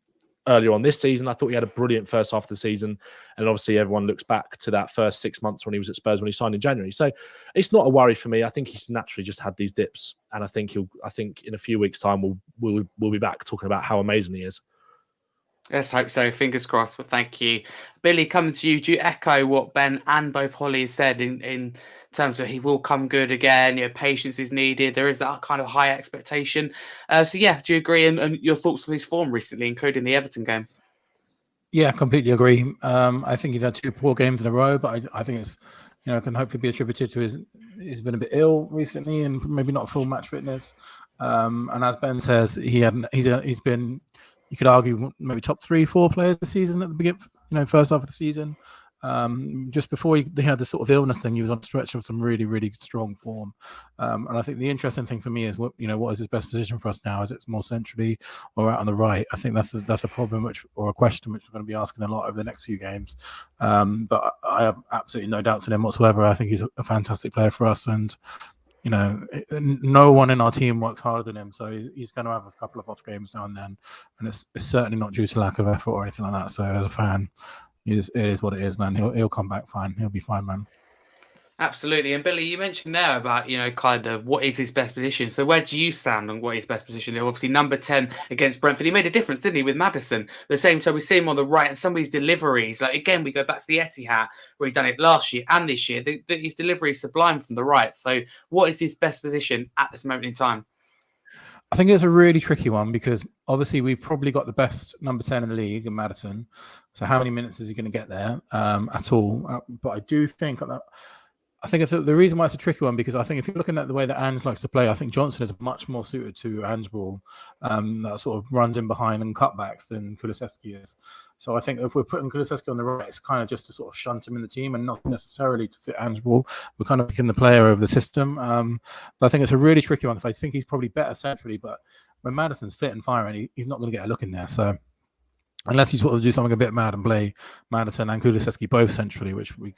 earlier on this season. I thought he had a brilliant first half of the season, and obviously everyone looks back to that first 6 months when he was at Spurs, when he signed in January. So it's not a worry for me. I think he's naturally just had these dips, and I think in a few weeks' time we'll be back talking about how amazing he is. Let's hope so. Fingers crossed. But thank you, Billy. Coming to you, do you echo what Ben and both Hollie has said in terms of he will come good again? Patience is needed. There is that kind of high expectation. So yeah, do you agree? And your thoughts on his form recently, including the Everton game? Yeah, completely agree. I think he's had 2 poor games in a row, but I think it's can hopefully be attributed to he's been a bit ill recently and maybe not full match fitness. And as Ben says, he's been, you could argue, maybe top 3-4 players this season at the beginning, first half of the season. Just before he had this sort of illness thing, he was on a stretch of some really, really strong form. And I think the interesting thing for me is what is his best position for us now? Is it more centrally or out on the right? I think that's a problem or a question which we're going to be asking a lot over the next few games. But I have absolutely no doubts in him whatsoever. I think he's a fantastic player for us, and no one in our team works harder than him, so he's going to have a couple of off games now and then, and it's certainly not due to lack of effort or anything like that. So as a fan, it is what it is, man. He'll come back fine. He'll be fine, man. Absolutely. And Billy, you mentioned there about, kind of what is his best position. So where do you stand on what his best position is? Obviously, number 10 against Brentford, he made a difference, didn't he, with Maddison? At the same time, we see him on the right, and some of his deliveries, like, again, we go back to the Etihad, where he done it last year and this year. His delivery is sublime from the right. So what is his best position at this moment in time? I think it's a really tricky one, because obviously we've probably got the best number 10 in the league in Maddison. So how many minutes is he going to get there at all? But I do think that I think it's the reason why it's a tricky one, because I think if you're looking at the way that Ange likes to play, I think Johnson is much more suited to Ange ball, that sort of runs in behind and cutbacks, than Kulusevski is. So I think if we're putting Kulusevski on the right, it's kind of just to sort of shunt him in the team and not necessarily to fit Ange ball. We're kind of picking the player over the system. But I think it's a really tricky one, because I think he's probably better centrally, but when Maddison's fit and firing, he's not going to get a look in there. So unless you sort of do something a bit mad and play Maddison and Kulusevski both centrally, which we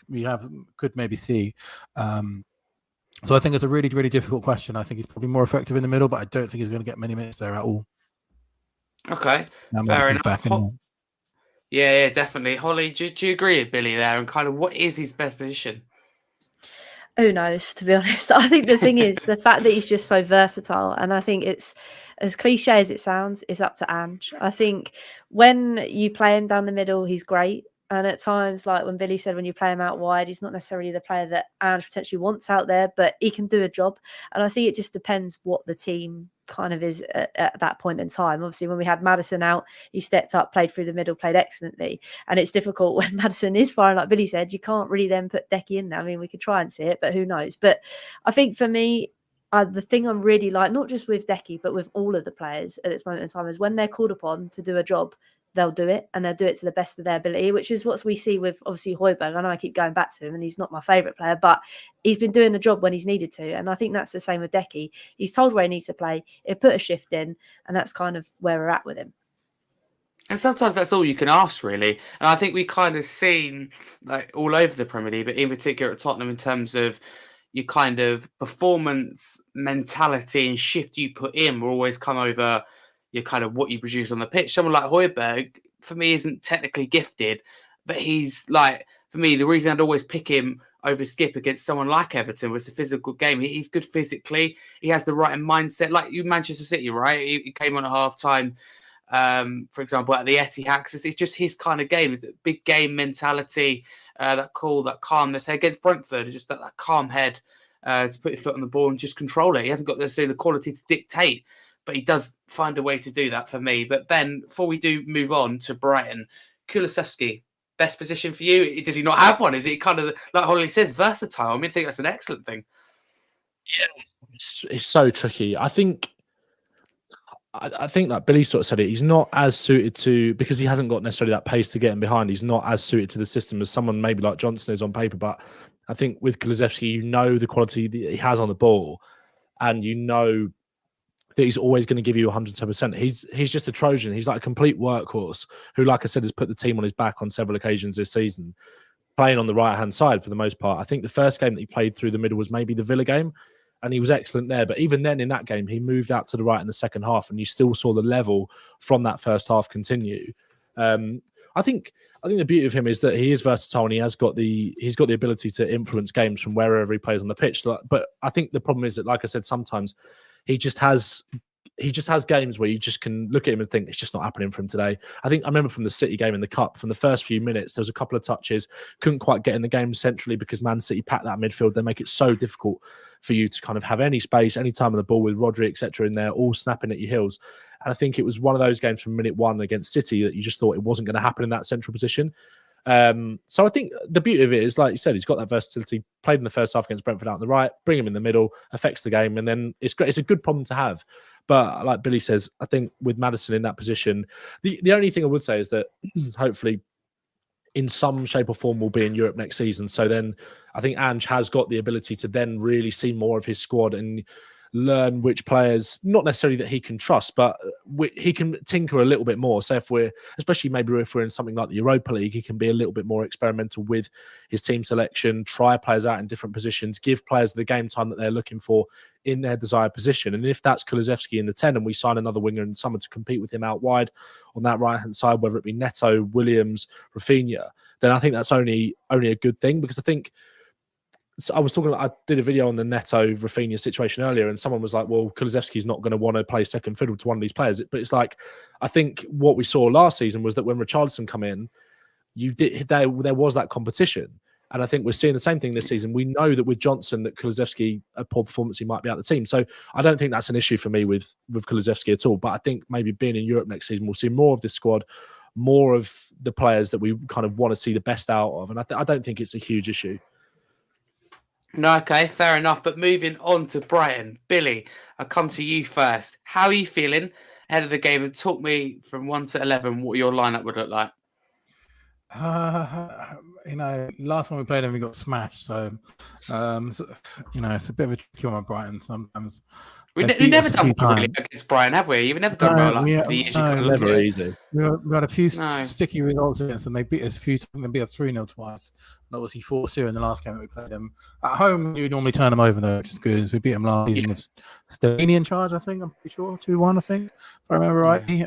could maybe see. So I think it's a really, really difficult question. I think he's probably more effective in the middle, but I don't think he's going to get many minutes there at all. Okay, fair enough. Yeah, definitely. Hollie, do you agree with Billy there? And kind of what is his best position? Who knows, to be honest. I think the thing is the fact that he's just so versatile, and I think it's, as cliche as it sounds, it's up to Ange. I think when you play him down the middle, he's great. And at times, like when Billy said, when you play him out wide, he's not necessarily the player that Ange potentially wants out there, but he can do a job. And I think it just depends what the team kind of is at that point in time. Obviously, when we had Maddison out, he stepped up, played through the middle, played excellently. And it's difficult when Maddison is firing, like Billy said, you can't really then put Decky in there. I mean, we could try and see it, but who knows? But I think for me, the thing I'm really like, not just with Decky, but with all of the players at this moment in time, is when they're called upon to do a job, they'll do it, and they'll do it to the best of their ability, which is what we see with obviously Højbjerg. I know I keep going back to him, and he's not my favourite player, but he's been doing the job when he's needed to. And I think that's the same with Decky. He's told where he needs to play, he'll put a shift in, and that's kind of where we're at with him. And sometimes that's all you can ask, really. And I think we kind of seen like all over the Premier League, but in particular at Tottenham, in terms of your kind of performance mentality and shift you put in will always come over your kind of what you produce on the pitch. Someone like Højbjerg, for me, isn't technically gifted, but he's like, for me, the reason I'd always pick him over Skip against someone like Everton was a physical game. He's good physically. He has the right mindset. Like you, Manchester City, right? He came on at half time, for example, at the Etihad. It's just his kind of game, big game mentality, that cool, that calmness against Brentford, just that calm head to put your foot on the ball and just control it. He hasn't got necessarily the quality to dictate, but he does find a way to do that for me. But Ben, before we do move on to Brighton, Kulusevski, best position for you? Does he not have one? Is it kind of, like Hollie says, versatile? I mean, I think that's an excellent thing. Yeah, it's so tricky. I think I think like Billy sort of said it, he's not as suited to, because he hasn't got necessarily that pace to get him behind. He's not as suited to the system as someone maybe like Johnson is on paper. But I think with Kulusevski, you know the quality that he has on the ball, and you know that he's always going to give you 110%. He's just a Trojan. He's like a complete workhorse who, like I said, has put the team on his back on several occasions this season, playing on the right-hand side for the most part. I think the first game that he played through the middle was maybe the Villa game, and he was excellent there. But even then in that game, he moved out to the right in the second half, and you still saw the level from that first half continue. I think the beauty of him is that he is versatile, and he's got the ability to influence games from wherever he plays on the pitch. But I think the problem is that, like I said, sometimes he just has games where you just can look at him and think it's just not happening for him today. I remember from the City game in the Cup, from the first few minutes, there was a couple of touches, couldn't quite get in the game centrally because Man City packed that midfield. They make it so difficult for you to kind of have any space, any time on the ball with Rodri, etc. in there, all snapping at your heels. And I think it was one of those games from minute one against City that you just thought it wasn't going to happen in that central position. So I think the beauty of it is, like you said, he's got that versatility, played in the first half against Brentford out on the right, bring him in the middle, affects the game, and then it's great. It's a good problem to have. But like Billy says, I think with Maddison in that position, the only thing I would say is that hopefully in some shape or form will be in Europe next season. So then I think Ange has got the ability to then really see more of his squad and learn which players, not necessarily that he can trust, but he can tinker a little bit more. So if we're in something like the Europa League, he can be a little bit more experimental with his team selection, try players out in different positions, give players the game time that they're looking for in their desired position. And if that's Kulusevski in the 10 and we sign another winger and someone to compete with him out wide on that right-hand side, whether it be Neto, Williams, Rafinha, then I think that's only a good thing, because I think, so I did a video on the Neto Rafinha situation earlier, and someone was like, well, Kulusevski's not going to want to play second fiddle to one of these players. But it's like, I think what we saw last season was that when Richarlison come in, there was that competition. And I think we're seeing the same thing this season. We know that with Johnson, that Kulusevski, a poor performance, he might be out of the team. So I don't think that's an issue for me with Kulusevski at all. But I think maybe being in Europe next season, we'll see more of this squad, more of the players that we kind of want to see the best out of. And I don't think it's a huge issue. No, okay, fair enough. But moving on to Brighton, Billy, I'll come to you first. How are you feeling ahead of the game? And talk me from 1 to 11 what your lineup would look like. Last time we played them, we got smashed. So, it's a bit of a tricky one with Brighton sometimes. We've never done well really against Brighton, have we? You've never done well never easy. We had a few sticky results against them. They beat us a few times. They beat us 3-0 twice. And obviously 4-2 in the last game that we played them. At home, you normally turn them over, though, which is good. We beat them last season with Stellini in charge, I think. I'm pretty sure. 2-1, I think, if I remember rightly.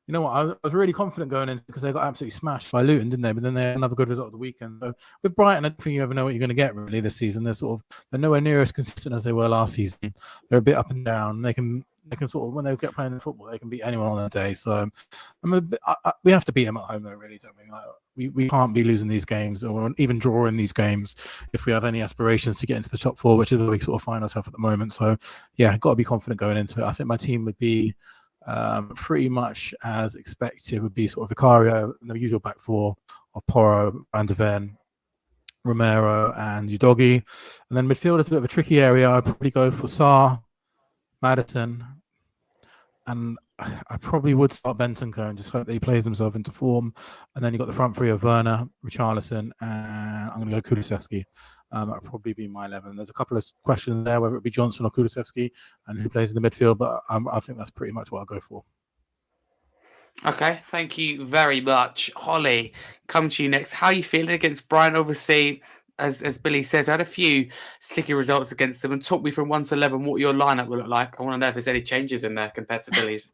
You know what? I was really confident going in because they got absolutely smashed by Luton, didn't they? But then they had another good result of the weekend. So with Brighton, I don't think you ever know what you're going to get really this season. They're nowhere near as consistent as they were last season. They're a bit up and down. They can sort of, when they get playing the football, they can beat anyone on their day. So we have to beat them at home, though, really, don't we? Like, we can't be losing these games or even drawing these games if we have any aspirations to get into the top four, which is where we sort of find ourselves at the moment. So yeah, got to be confident going into it. I think my team would be pretty much as expected. Would be sort of Vicario, the usual back four of Porro, Van de Ven, Romero, and Udogie. And then midfield is a bit of a tricky area. I'd probably go for Sarr, Maddison, and I probably would start Bentancur and just hope that he plays himself into form. And then you've got the front three of Werner, Richarlison, and I'm going to go Kulusevski. That'll probably be my 11. There's a couple of questions there, whether it be Johnson or Kulusevski, and who plays in the midfield, but I think that's pretty much what I'll go for. Okay, thank you very much. Hollie, come to you next. How are you feeling against Brighton? Obviously, as Billy says, I had a few sticky results against them, and talk me from 1 to 11 what your lineup will look like. I want to know if there's any changes in there compared to Billy's.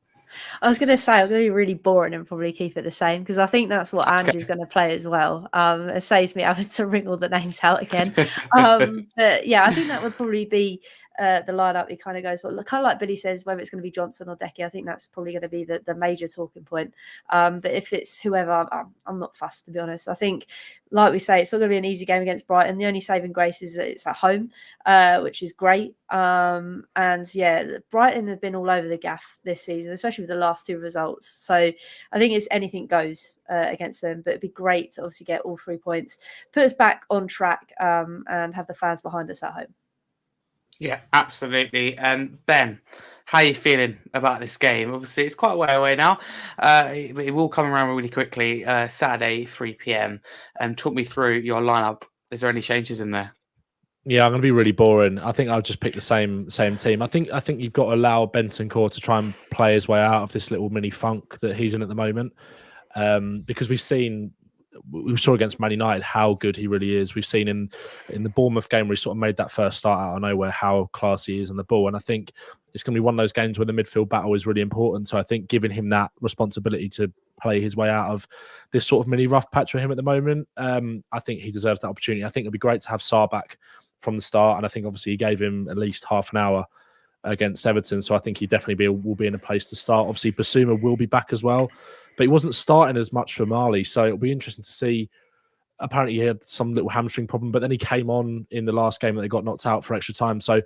I was going to say, I'm going to be really boring and probably keep it the same because I think that's what Andrew's going to play as well. It saves me having to ring all the names out again. But yeah, I think that would probably be the lineup. It kind of goes, well, kind of like Billy says, whether it's going to be Johnson or Decky, I think that's probably going to be the major talking point. But if it's whoever, I'm not fussed, to be honest. I think, like we say, it's not going to be an easy game against Brighton. The only saving grace is that it's at home, which is great. And yeah, Brighton have been all over the gaff this season, especially with the last two results. So I think it's anything goes against them, but it'd be great to obviously get all 3 points, put us back on track, and have the fans behind us at home. Yeah, absolutely. And Ben, how are you feeling about this game? Obviously, it's quite a way away now. It will come around really quickly. Saturday, 3 p.m. And talk me through your lineup. Is there any changes in there? Yeah, I'm going to be really boring. I think I'll just pick the same team. I think you've got to allow Bentancur to try and play his way out of this little mini funk that he's in at the moment, because we saw against Man United how good he really is. We've seen in the Bournemouth game where he sort of made that first start out of nowhere how classy he is on the ball, and I think it's going to be one of those games where the midfield battle is really important. So I think giving him that responsibility to play his way out of this sort of mini rough patch for him at the moment, I think he deserves that opportunity. I think it'd be great to have Sarr back from the start, and I think obviously he gave him at least half an hour against Everton, so I think he definitely will be in a place to start. Obviously, Basuma will be back as well, but he wasn't starting as much for Mali, so it'll be interesting to see. Apparently, he had some little hamstring problem, but then he came on in the last game that they got knocked out for extra time, so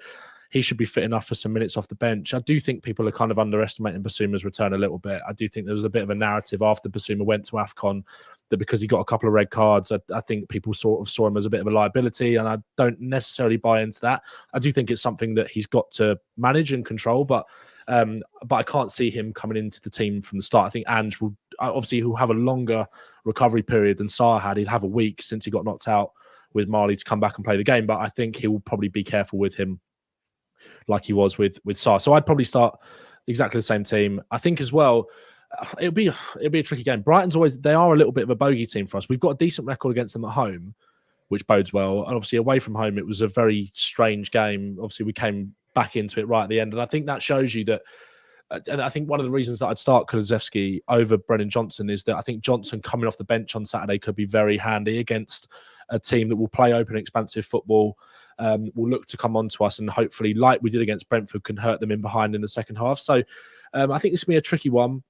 he should be fit enough for some minutes off the bench. I do think people are kind of underestimating Basuma's return a little bit. I do think there was a bit of a narrative after Basuma went to AFCON that because he got a couple of red cards, I think people sort of saw him as a bit of a liability, and I don't necessarily buy into that. I do think it's something that he's got to manage and control, but I can't see him coming into the team from the start. I think Ange will obviously he'll have a longer recovery period than Sarr had. He'll have a week since he got knocked out with Mali to come back and play the game, but I think he will probably be careful with him like he was with Sarr. So I'd probably start exactly the same team. I think as well, it'll be a tricky game. Brighton's they are a little bit of a bogey team for us. We've got a decent record against them at home, which bodes well. And obviously away from home, it was a very strange game. Obviously we came back into it right at the end. And I think that shows you that, and I think one of the reasons that I'd start Kulusevski over Brennan Johnson is that I think Johnson coming off the bench on Saturday could be very handy against a team that will play open, expansive football, will look to come on to us and hopefully, like we did against Brentford, can hurt them in behind in the second half. So I think this will be a tricky one.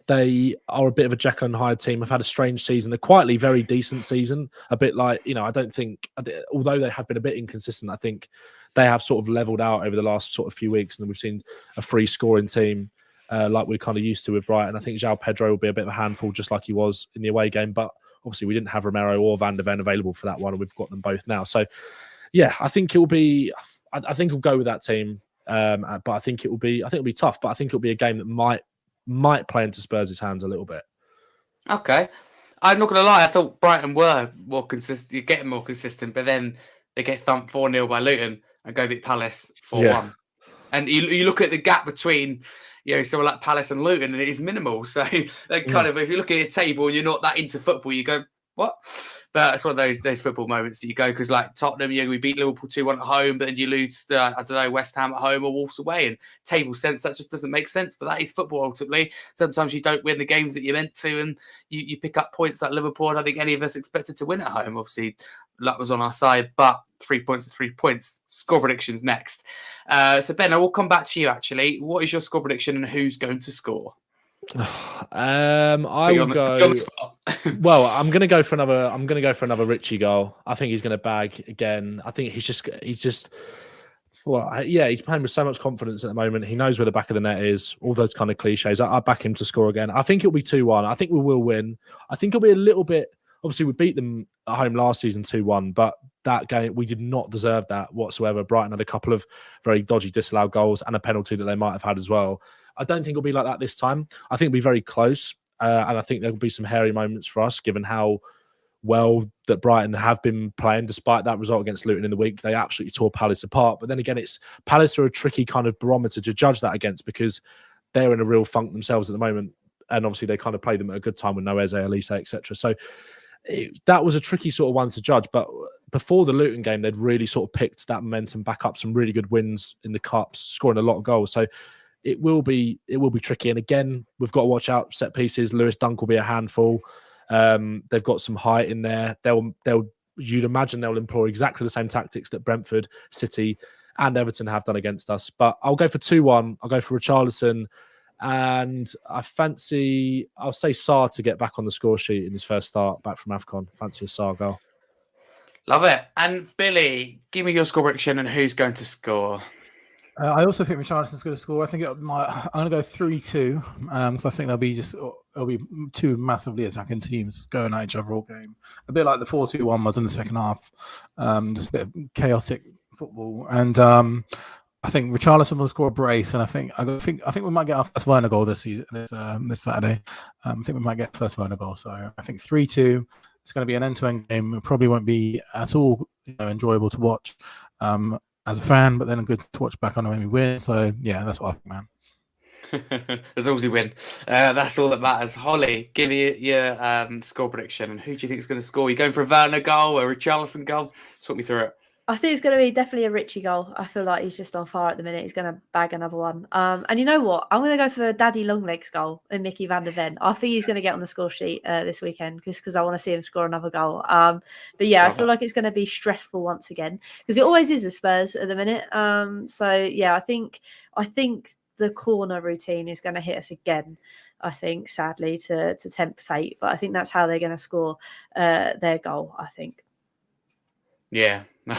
They are a bit of a Jekyll and Hyde team. Have had a strange season, a quietly very decent season. A bit like, I don't think, although they have been a bit inconsistent, I think they have sort of leveled out over the last sort of few weeks, and we've seen a free scoring team like we're kind of used to with Brighton. I think João Pedro will be a bit of a handful, just like he was in the away game. But obviously, we didn't have Romero or Van der Ven available for that one, and we've got them both now. So, yeah, I think it'll be. I think we'll go with that team, but I think it'll be tough. But I think it'll be a game that might play into Spurs' hands a little bit. Okay. I'm not going to lie. I thought Brighton were more consistent. You're getting more consistent, but then they get thumped 4-0 by Luton and go beat Palace 4-1. Yeah. And you look at the gap between, someone like Palace and Luton, and it is minimal. So they kind of, if you look at your table and you're not that into football, you go, what? But it's one of those football moments that you go, because like Tottenham, we beat Liverpool 2-1 at home, but then you lose, West Ham at home or Wolves away. And table sense, that just doesn't make sense. But that is football ultimately. Sometimes you don't win the games that you're meant to, and you pick up points like Liverpool. I don't think any of us expected to win at home. Obviously, luck was on our side, but 3 points to 3 points. Score predictions next. So Ben, I will come back to you actually. What is your score prediction and who's going to score? I will go. Well, I'm going to go for another Richie goal. I think he's going to bag again. I think he's just. Well, yeah, he's playing with so much confidence at the moment. He knows where the back of the net is. All those kind of cliches. I back him to score again. I think it'll be 2-1. I think we will win. I think it'll be a little bit. Obviously, we beat them at home last season 2-1, but that game we did not deserve that whatsoever. Brighton had a couple of very dodgy disallowed goals and a penalty that they might have had as well. I don't think it'll be like that this time. I think it'll be very close, and I think there will be some hairy moments for us, given how well that Brighton have been playing. Despite that result against Luton in the week, they absolutely tore Palace apart. But then again, Palace are a tricky kind of barometer to judge that against, because they're in a real funk themselves at the moment, and obviously they kind of play them at a good time with no Eze, Elise, etc. So that was a tricky sort of one to judge. But before the Luton game, they'd really sort of picked that momentum back up, some really good wins in the cups, scoring a lot of goals. So it will be tricky. And again, we've got to watch out set pieces. Lewis Dunk will be a handful. They've got some height in there. You'd imagine they'll employ exactly the same tactics that Brentford, City, and Everton have done against us. But I'll go for 2-1. I'll go for Richarlison, and I'll say Sarr to get back on the score sheet in his first start back from AFCON. Fancy a Sarr goal. Love it. And Billy, give me your score prediction and who's going to score. I also think Richarlison's going to score. I think I'm going to go 3-2 because I think there'll be two massively attacking teams going at each other all game. A bit like the 4-2-1 was in the second half. Just a bit of chaotic football. And I think Richarlison will score a brace, and I think we might get our first Werner goal this season, this Saturday. I think we might get the first Werner goal. So I think 3-2. It's going to be an end-to-end game. It probably won't be at all enjoyable to watch as a fan, but then good to watch back on when we win. So yeah, that's what I think, man. As long as we win, that's all that matters. Hollie, give me your score prediction, and who do you think is going to score? You going for a Werner goal or a Richarlison goal? Talk me through it. I think it's going to be definitely a Richie goal. I feel like he's just on fire at the minute. He's going to bag another one. And you know what? I'm going to go for a Daddy Longlegs goal in Mickey van der Ven. I think he's going to get on the score sheet this weekend just because I want to see him score another goal. But yeah, I feel like it's going to be stressful once again because it always is with Spurs at the minute. So yeah, I think the corner routine is going to hit us again. I think, sadly, to tempt fate. But I think that's how they're going to score their goal, I think. Yeah, no,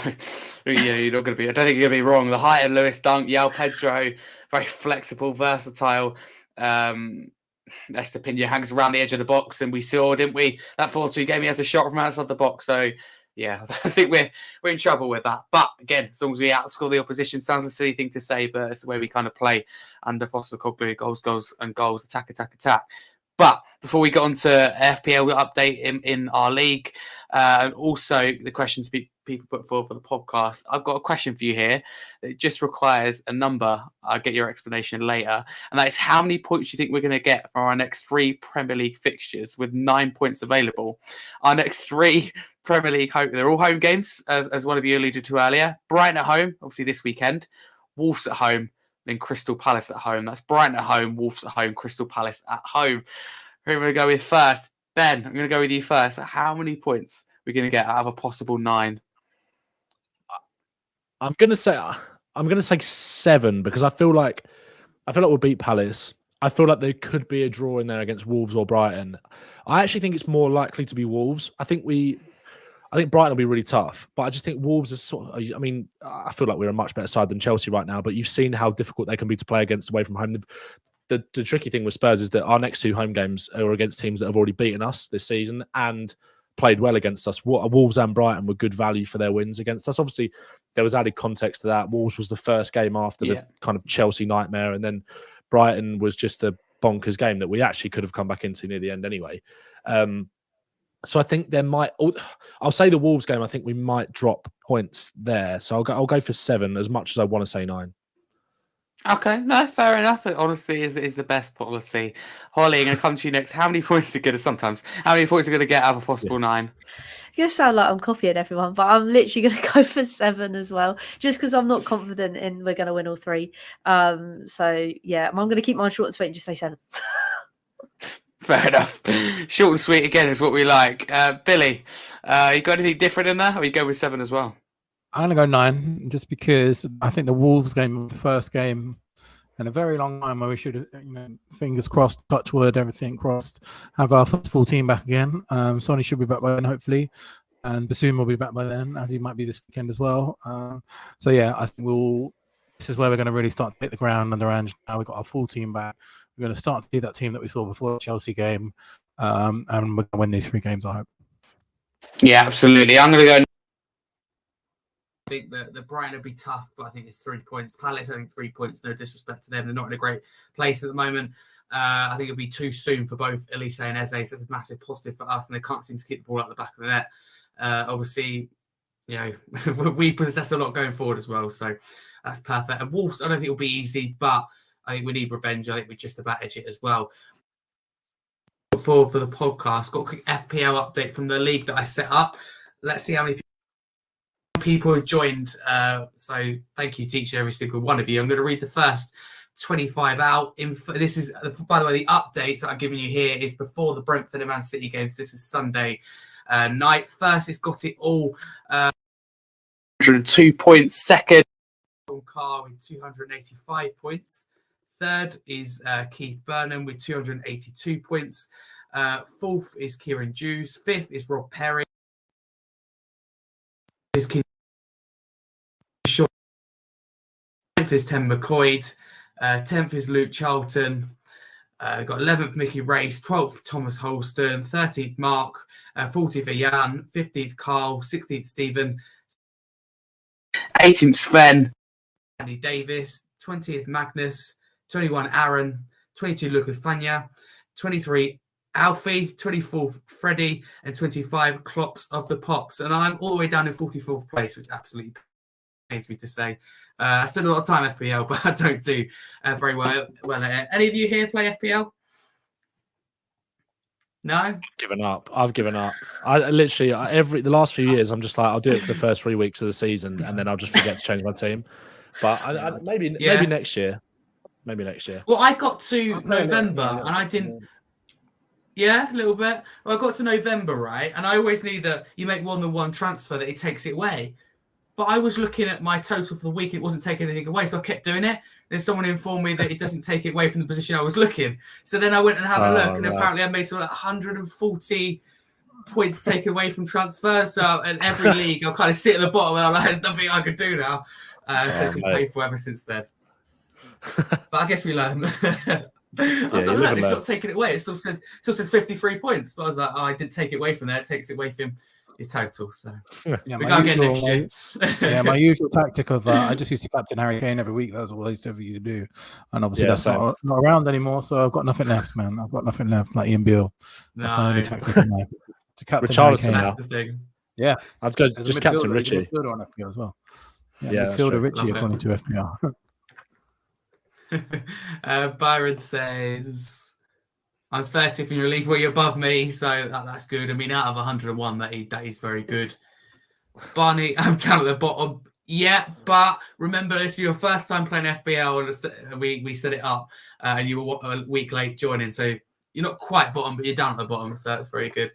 yeah, you're not going to be. I don't think you're going to be wrong. The height of Lewis Dunk, Yao Pedro, very flexible, versatile. Estepinha hangs around the edge of the box, and we saw, didn't we? That 4-2 game, he has a shot from outside the box. So, yeah, I think we're in trouble with that. But again, as long as we outscore the opposition, sounds a silly thing to say, but it's the way we kind of play under Postecoglou. Goals, attack. But before we get on to FPL update in our league, and also the questions people put forward for the podcast, I've got a question for you here. It just requires a number. I'll get your explanation later. And that is, how many points do you think we're going to get for our next 3 Premier League fixtures with 9 points available? Our next 3 Premier League they're all home games, as one of you alluded to earlier. Brighton at home, obviously this weekend. Wolves at home. Then Crystal Palace at home. That's Brighton at home, Wolves at home, Crystal Palace at home. Who am I going to go with first? Ben, I'm going to go with you first. How many points are we going to get out of a possible 9? I'm going to say 7 because I feel like we'll beat Palace. I feel like there could be a draw in there against Wolves or Brighton. I actually think it's more likely to be Wolves. I think Brighton will be really tough, but I just think Wolves are sort of, I mean, I feel like we're a much better side than Chelsea right now, but you've seen how difficult they can be to play against away from home. The tricky thing with Spurs is that our next 2 home games are against teams that have already beaten us this season and played well against us. Wolves and Brighton were good value for their wins against us. Obviously, there was added context to that. Wolves was the first game after the kind of Chelsea nightmare, and then Brighton was just a bonkers game that we actually could have come back into near the end anyway. So I think there might. I'll say the Wolves game. I think we might drop points there. So I'll go for 7, as much as I want to say 9. Okay, no, fair enough. It honestly is the best policy. Hollie, I'm going to come to you next. How many points are you going to get out of a possible 9? It's going to sound like I'm copying everyone, but I'm literally going to go for 7 as well, just because I'm not confident in we're going to win all 3. So yeah, I'm going to keep mine short and sweet and just say 7. Fair enough. Short and sweet again is what we like. Billy, you got anything different in there, or you go with 7 as well? I'm going to go 9 just because I think the Wolves game was the first game in a very long time where we should, fingers crossed, touch wood, everything crossed, have our first full team back again. Sonny should be back by then, hopefully. And Bassoon will be back by then, as he might be this weekend as well. So, yeah, I think this is where we're going to really start to hit the ground under Ange. Now we've got our full team back. We're going to start to see that team that we saw before the Chelsea game. And we're going to win these 3 games, I hope. Yeah, absolutely. I'm going to go. I think that the Brighton will be tough, but I think it's 3 points. Palace, I think 3 points. No disrespect to them, they're not in a great place at the moment. I think it'll be too soon for both Elise and Eze. So that's a massive positive for us, and they can't seem to keep the ball out the back of the net. Obviously, we possess a lot going forward as well, so that's perfect. And Wolves, I don't think it'll be easy, but I think we need revenge. I think we just about edge it as well. For the podcast, got a quick FPL update from the league that I set up. Let's see how many people have joined. So thank you to each and every single one of you. I'm going to read the first 25 out. This is, by the way, the update that I'm giving you here is before the Brentford and Man City games. This is Sunday night. First, it's got it all. 102 points. Second, Carr with 285 points. Third is Keith Burnham with 282 points. Fourth is Kieran Jews. Fifth is Rob Perry. Ninth is Tim McCoyd. 10th is Luke Charlton. Got 11th Mickey Race. 12th Thomas Holston. 13th Mark. 14th Ian. 15th Carl. 16th Stephen. 18th Sven. Andy Davis, 20th Magnus, 21 Aaron, 22 Lucas Fania, 23 Alfie, 24 Freddie, and 25 Klops of the Pops. And I'm all the way down in 44th place, which absolutely pains me to say. I spend a lot of time FPL, but I don't do very well at it. Any of you here play FPL? No? I've given up. I literally the last few years I'm just like, I'll do it for the first 3 weeks of the season and then I'll just forget to change my team. But maybe next year. Maybe next year. Well, I got to November and I didn't. Yeah, a little bit. Well, I got to November, right? And I always knew that you make more than one transfer that it takes it away. But I was looking at my total for the week. It wasn't taking anything away. So I kept doing it. Then someone informed me that it doesn't take it away from the position I was looking. So then I went and had a look. And apparently I made something like 140 points taken away from transfers. So in every league, I'll kind of sit at the bottom and I'm like, there's nothing I could do now. So it's been painful ever since then. But I guess we learned. It's not taking it away. It still says 53 points. But I was like, I didn't take it away from there. It takes it away from your total. So yeah, we go again next year. Yeah, my usual tactic of I just used to captain Harry Kane every week. That was all I used to ever do. And obviously that's not around anymore. So I've got nothing left, man. I've got nothing left like Ian Beale. That's my only tactic in life. To captain Harry Kane. That's the thing. Yeah. I'd go just captain Richie. On FPL as well. Yeah, midfielder Richie according to FPL. Byron says, I'm 30th in your league, well, you're above me, so that's good. I mean, out of 101, that is very good. Barney, I'm down at the bottom. Yeah, but remember, this is your first time playing FBL, and we set it up, and you were a week late joining, so you're not quite bottom, but you're down at the bottom, so that's very good.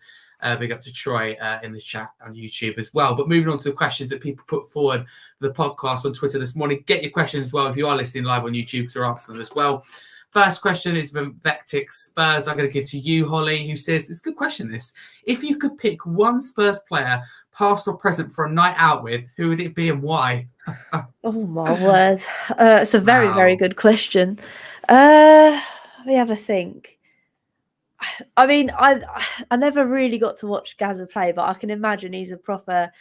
Big up to Troy in the chat on YouTube as well. But moving on to the questions that people put forward for the podcast on Twitter this morning. Get your questions as well if you are listening live on YouTube, to answer them as well. First question is from Vectic Spurs. I'm going to give to you, Holly, who says, it's a good question, this. If you could pick one Spurs player, past or present, for a night out with, who would it be and why? Oh, my word. It's a very, very good question. Let me have a think. I mean, I never really got to watch Gazza play, but I can imagine he's a proper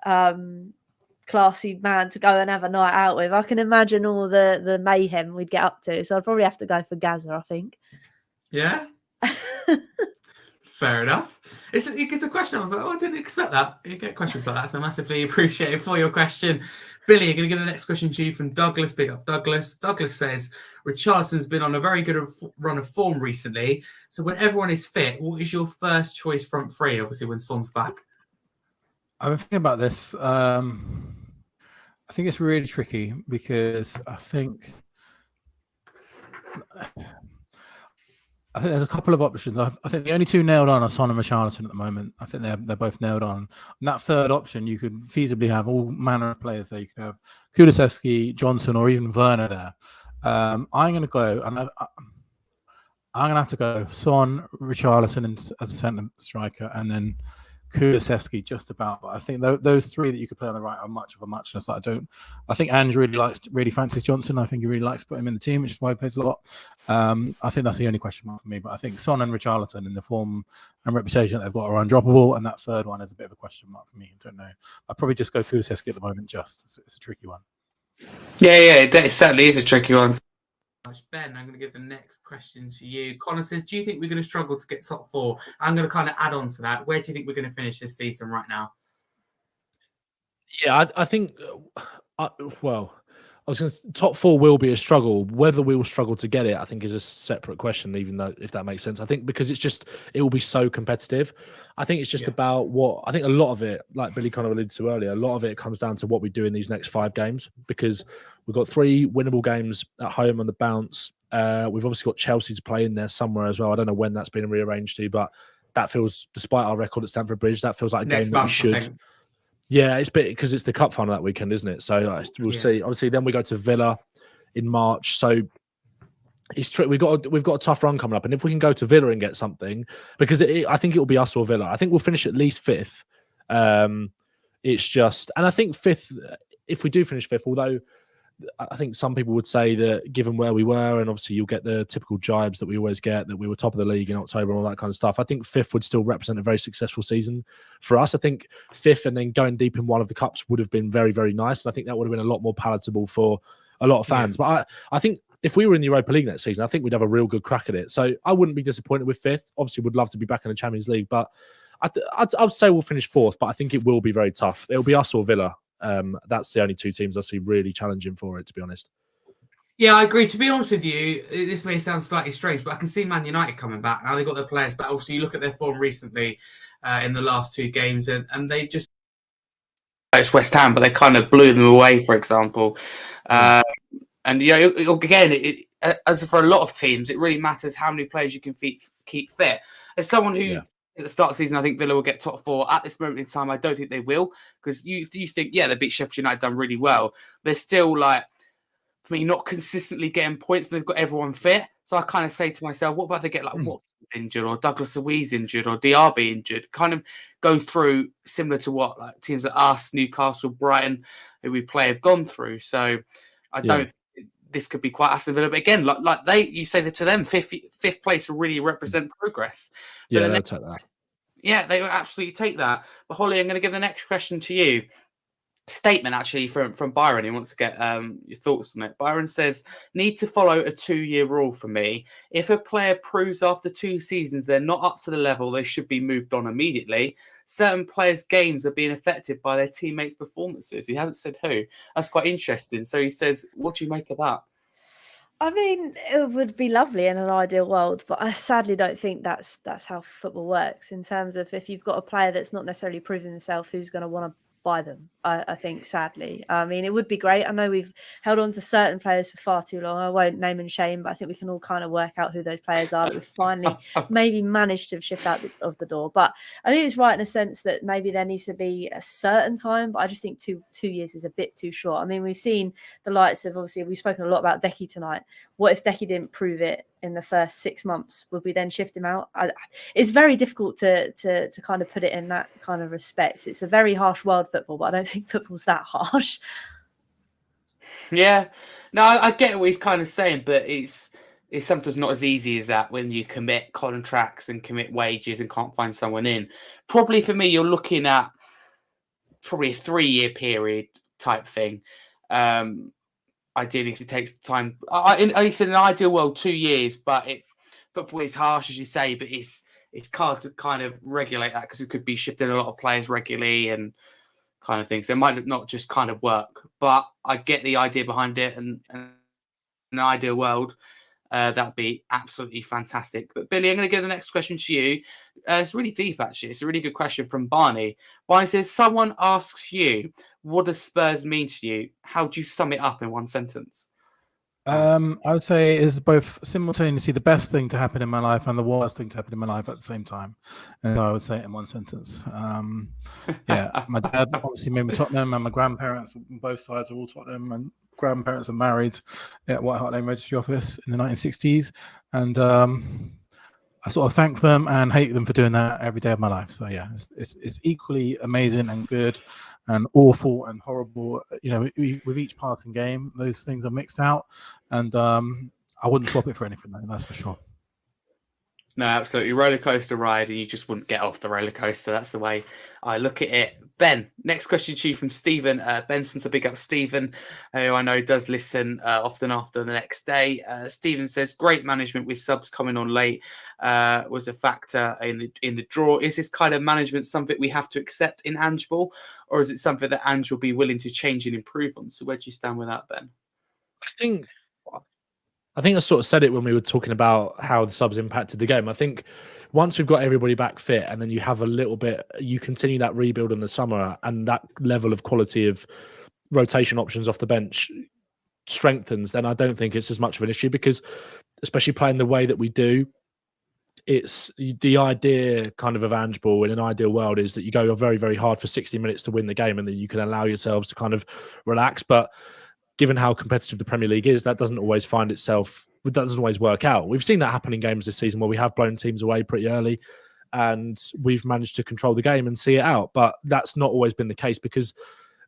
classy man to go and have a night out with. I can imagine all the mayhem we'd get up to. So I'd probably have to go for Gazza, I think. Yeah? Fair enough. It's a question. I was like, I didn't expect that. You get questions like that, so massively appreciated for your question. Billy, I'm going to give the next question to you from Douglas. Big up, Douglas. Douglas says, Richarlison's been on a very good run of form recently. So when everyone is fit, what is your first choice front three, obviously, when Son's back? I've been thinking about this. I think it's really tricky because I think there's a couple of options. I think the only two nailed on are Son and Richarlison at the moment. I think they're both nailed on. And that third option, you could feasibly have all manner of players there. You could have Kulusevski, Johnson, or even Werner there. I'm going to go, and I'm going to have to go Son, Richarlison as a centre striker, and then Kulusevski just about. But I think those three that you could play on the right are much of a muchness. I think Ange really fancies Johnson. I think he really likes to put him in the team, which is why he plays a lot. I think that's the only question mark for me. But I think Son and Richarlison, in the form and reputation that they've got, are undroppable. And that third one is a bit of a question mark for me. I don't know. I'd probably just go Kulusevski at the moment. It's a tricky one. Yeah, it certainly is a tricky one. Ben, I'm going to give the next question to you. Connor says, do you think we're going to struggle to get top four? I'm going to kind of add on to that. Where do you think we're going to finish this season right now? Yeah, I think, top four will be a struggle. Whether we will struggle to get it, I think, is a separate question, even though, if that makes sense. I think because it will be so competitive. I think it's just about I think a lot of it, like Billy kind of alluded to earlier, a lot of it comes down to what we do in these next 5 games, because we've got 3 winnable games at home on the bounce. We've obviously got Chelsea to play in there somewhere as well. I don't know when that's been rearranged to, but that feels, despite our record at Stamford Bridge, that feels like a game that we should. Yeah, it's because it's the cup final that weekend, isn't it? So we'll see. Obviously, then we go to Villa in March. So it's true. We've got a tough run coming up, and if we can go to Villa and get something, because I think it will be us or Villa. I think we'll finish at least 5th. It's just, and I think 5th, if we do finish 5th, although I think some people would say that given where we were, and obviously you'll get the typical jibes that we always get, that we were top of the league in October and all that kind of stuff. I think 5th would still represent a very successful season for us. I think 5th and then going deep in one of the cups would have been very, very nice. And I think that would have been a lot more palatable for a lot of fans. But I think if we were in the Europa League next season, I think we'd have a real good crack at it. So I wouldn't be disappointed with 5th. Obviously, would love to be back in the Champions League, but I'd say we'll finish 4th. But I think it will be very tough. It'll be us or Villa. That's the only 2 teams I see really challenging for it, to be honest. Yeah, I agree. To be honest with you, this may sound slightly strange, but I can see Man United coming back. Now they've got their players back. Obviously, you look at their form recently in the last 2 games, and they just... It's West Ham, but they kind of blew them away, for example. And, again, as for a lot of teams, it really matters how many players you can keep fit. As someone who... At the start of the season, I think Villa will get top 4. At this moment in time, I don't think they will, because you think, they beat Sheffield United, done really well. They're still, for me, not consistently getting points, and they've got everyone fit. So I kind of say to myself, what about they get Watkins injured, or Douglas Luiz injured, or Diaby injured? Kind of go through similar to what teams like us, Newcastle, Brighton, who we play, have gone through. So I don't think this could be quite Aston Villa. But again, you say that to them, fifth place will really represent progress. Yeah, they'll take that. Yeah, they will absolutely take that. But Hollie, I'm going to give the next question to you. Statement actually from Byron. He wants to get your thoughts on it. Byron says, need to follow a 2-year rule for me. If a player proves after 2 seasons they're not up to the level, they should be moved on immediately. Certain players' games are being affected by their teammates' performances. He hasn't said who. That's quite interesting. So he says, what do you make of that? I mean, it would be lovely in an ideal world, but I sadly don't think that's how football works, in terms of if you've got a player that's not necessarily proven himself, who's going to want to buy them, I think, sadly. I mean, it would be great. I know we've held on to certain players for far too long. I won't name and shame, but I think we can all kind of work out who those players are that we've finally maybe managed to shift out of the door. But I think it's right in a sense that maybe there needs to be a certain time, but I just think two years is a bit too short. I mean, we've seen the likes of, obviously, we've spoken a lot about Decky tonight. What if Decky didn't prove it in the first 6 months? Would we then shift him out? It's very difficult to kind of put it in that kind of respect. It's a very harsh world, football, but I don't think football's that harsh. Yeah, no, I get what he's kind of saying, but it's sometimes not as easy as that when you commit contracts and commit wages and can't find someone in. Probably for me, you're looking at probably a 3-year period type thing. Ideally, if it takes time, I said in an ideal world 2 years, but football is harsh, as you say, but it's hard to kind of regulate that, because it could be shifting a lot of players regularly and kind of things. So it might not just kind of work, but I get the idea behind it, and in an ideal world, that'd be absolutely fantastic. But Billie, I'm going to give the next question to you. It's really deep, actually. It's a really good question from Barney. Barney says, someone asks you, what does Spurs mean to you? How do you sum it up in one sentence? I would say it's both simultaneously the best thing to happen in my life and the worst thing to happen in my life at the same time. And I would say it in one sentence. My dad obviously made me Tottenham, and my grandparents on both sides are all Tottenham, and grandparents were married at White Hart Lane Registry Office in the 1960s. And I sort of thank them and hate them for doing that every day of my life. So yeah, it's equally amazing and good and awful and horrible. You know, with each passing game, those things are mixed out, and I wouldn't swap it for anything, that's for sure. No, absolutely. Roller coaster ride, and you just wouldn't get off the roller coaster. That's the way I look at it. Ben, next question to you from Stephen Benson. So big up Stephen, who I know does listen often after the next day. Stephen says, great management with subs coming on late was a factor in the draw. Is this kind of management something we have to accept in Ange Ball, or is it something that Ange will be willing to change and improve on? So where do you stand with that, Ben? I think I sort of said it when we were talking about how the subs impacted the game. I think once we've got everybody back fit, and then you have a little bit, you continue that rebuild in the summer, and that level of quality of rotation options off the bench strengthens, then I don't think it's as much of an issue, because especially playing the way that we do, it's the idea kind of Ange Ball in an ideal world is that you go very, very hard for 60 minutes to win the game, and then you can allow yourselves to kind of relax. But given how competitive the Premier League is, that doesn't always work out. We've seen that happen in games this season where we have blown teams away pretty early and we've managed to control the game and see it out. But that's not always been the case, because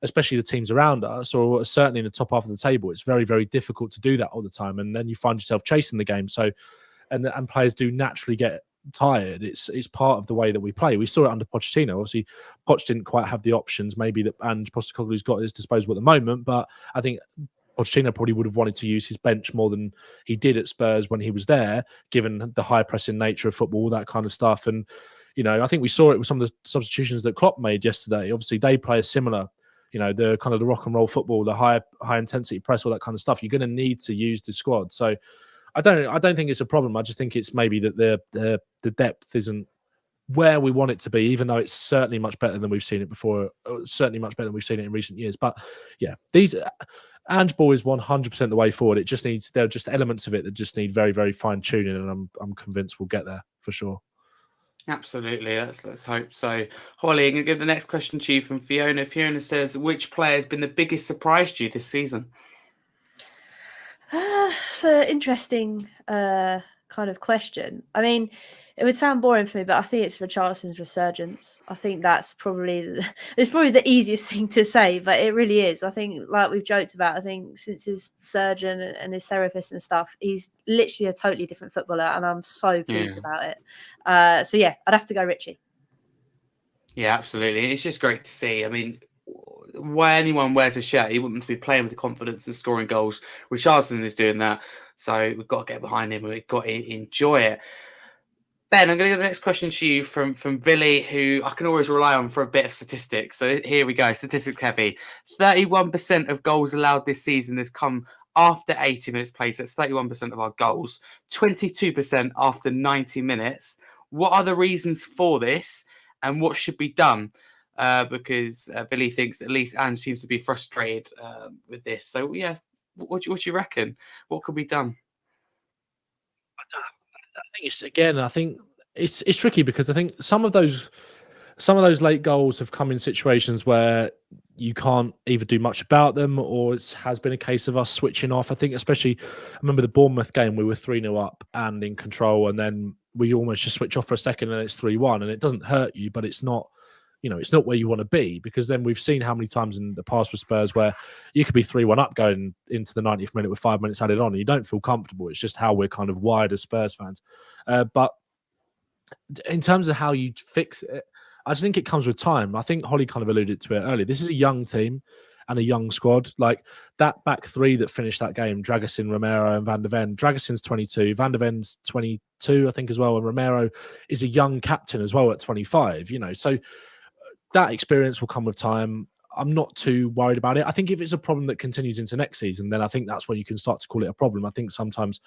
especially the teams around us, or certainly in the top half of the table, it's very, very difficult to do that all the time. And then you find yourself chasing the game. So, and players do naturally get tired. It's part of the way that we play. We saw it under Pochettino. Obviously, Poch didn't quite have the options maybe that Ange Postecoglou's got at his disposal at the moment, but I think Pochettino probably would have wanted to use his bench more than he did at Spurs when he was there, given the high pressing nature of football, all that kind of stuff. And, I think we saw it with some of the substitutions that Klopp made yesterday. Obviously, they play a similar, the kind of the rock and roll football, the high intensity press, all that kind of stuff. You're going to need to use the squad. So I don't think it's a problem. I just think it's maybe that the depth isn't where we want it to be, even though it's certainly much better than we've seen it before, certainly much better than we've seen it in recent years. But yeah, these Ange ball is 100% the way forward. There are just elements of it that just need very, very fine tuning, and I'm convinced we'll get there for sure. Absolutely. Let's hope so. Hollie, I'm going to give the next question to you from Fiona. Fiona says, which player has been the biggest surprise to you this season? It's an interesting kind of question. I mean, it would sound boring for me, but I think it's Richarlison's resurgence. I think that's probably the easiest thing to say, but it really is. I think, like we've joked about, I think since his surgeon and his therapist and stuff, he's literally a totally different footballer, and I'm so pleased about it. So yeah, I'd have to go Richie. Yeah, absolutely. It's just great to see. I mean, why anyone wears a shirt, you want them to be playing with confidence and scoring goals. Richarlison is doing that, so we've got to get behind him. We've got to enjoy it. Ben, I'm going to go the next question to you from Billie, who I can always rely on for a bit of statistics. So here we go, statistics heavy. 31% of goals allowed this season has come after 80 minutes played. So that's 31% of our goals. 22% after 90 minutes. What are the reasons for this, and what should be done? Because Billie thinks at least Ange seems to be frustrated with this. So yeah, what do you reckon? What could be done? I think it's tricky because I think some of those late goals have come in situations where you can't either do much about them, or it has been a case of us switching off. I think especially, I remember the Bournemouth game, we were 3-0 up and in control, and then we almost just switch off for a second and it's 3-1, and it doesn't hurt you, but it's not, it's not where you want to be, because then we've seen how many times in the past with Spurs where you could be 3-1 up going into the 90th minute with 5 minutes added on, and you don't feel comfortable. It's just how we're kind of wired as Spurs fans. But in terms of how you fix it, I just think it comes with time. I think Hollie kind of alluded to it earlier. This is a young team and a young squad. Like that back three that finished that game, Dragusin, Romero and Van de Ven. Dragusin's 22, Van de Ven's 22, I think, as well. And Romero is a young captain as well at 25, So that experience will come with time. I'm not too worried about it. I think if it's a problem that continues into next season, then I think that's when you can start to call it a problem. I think sometimes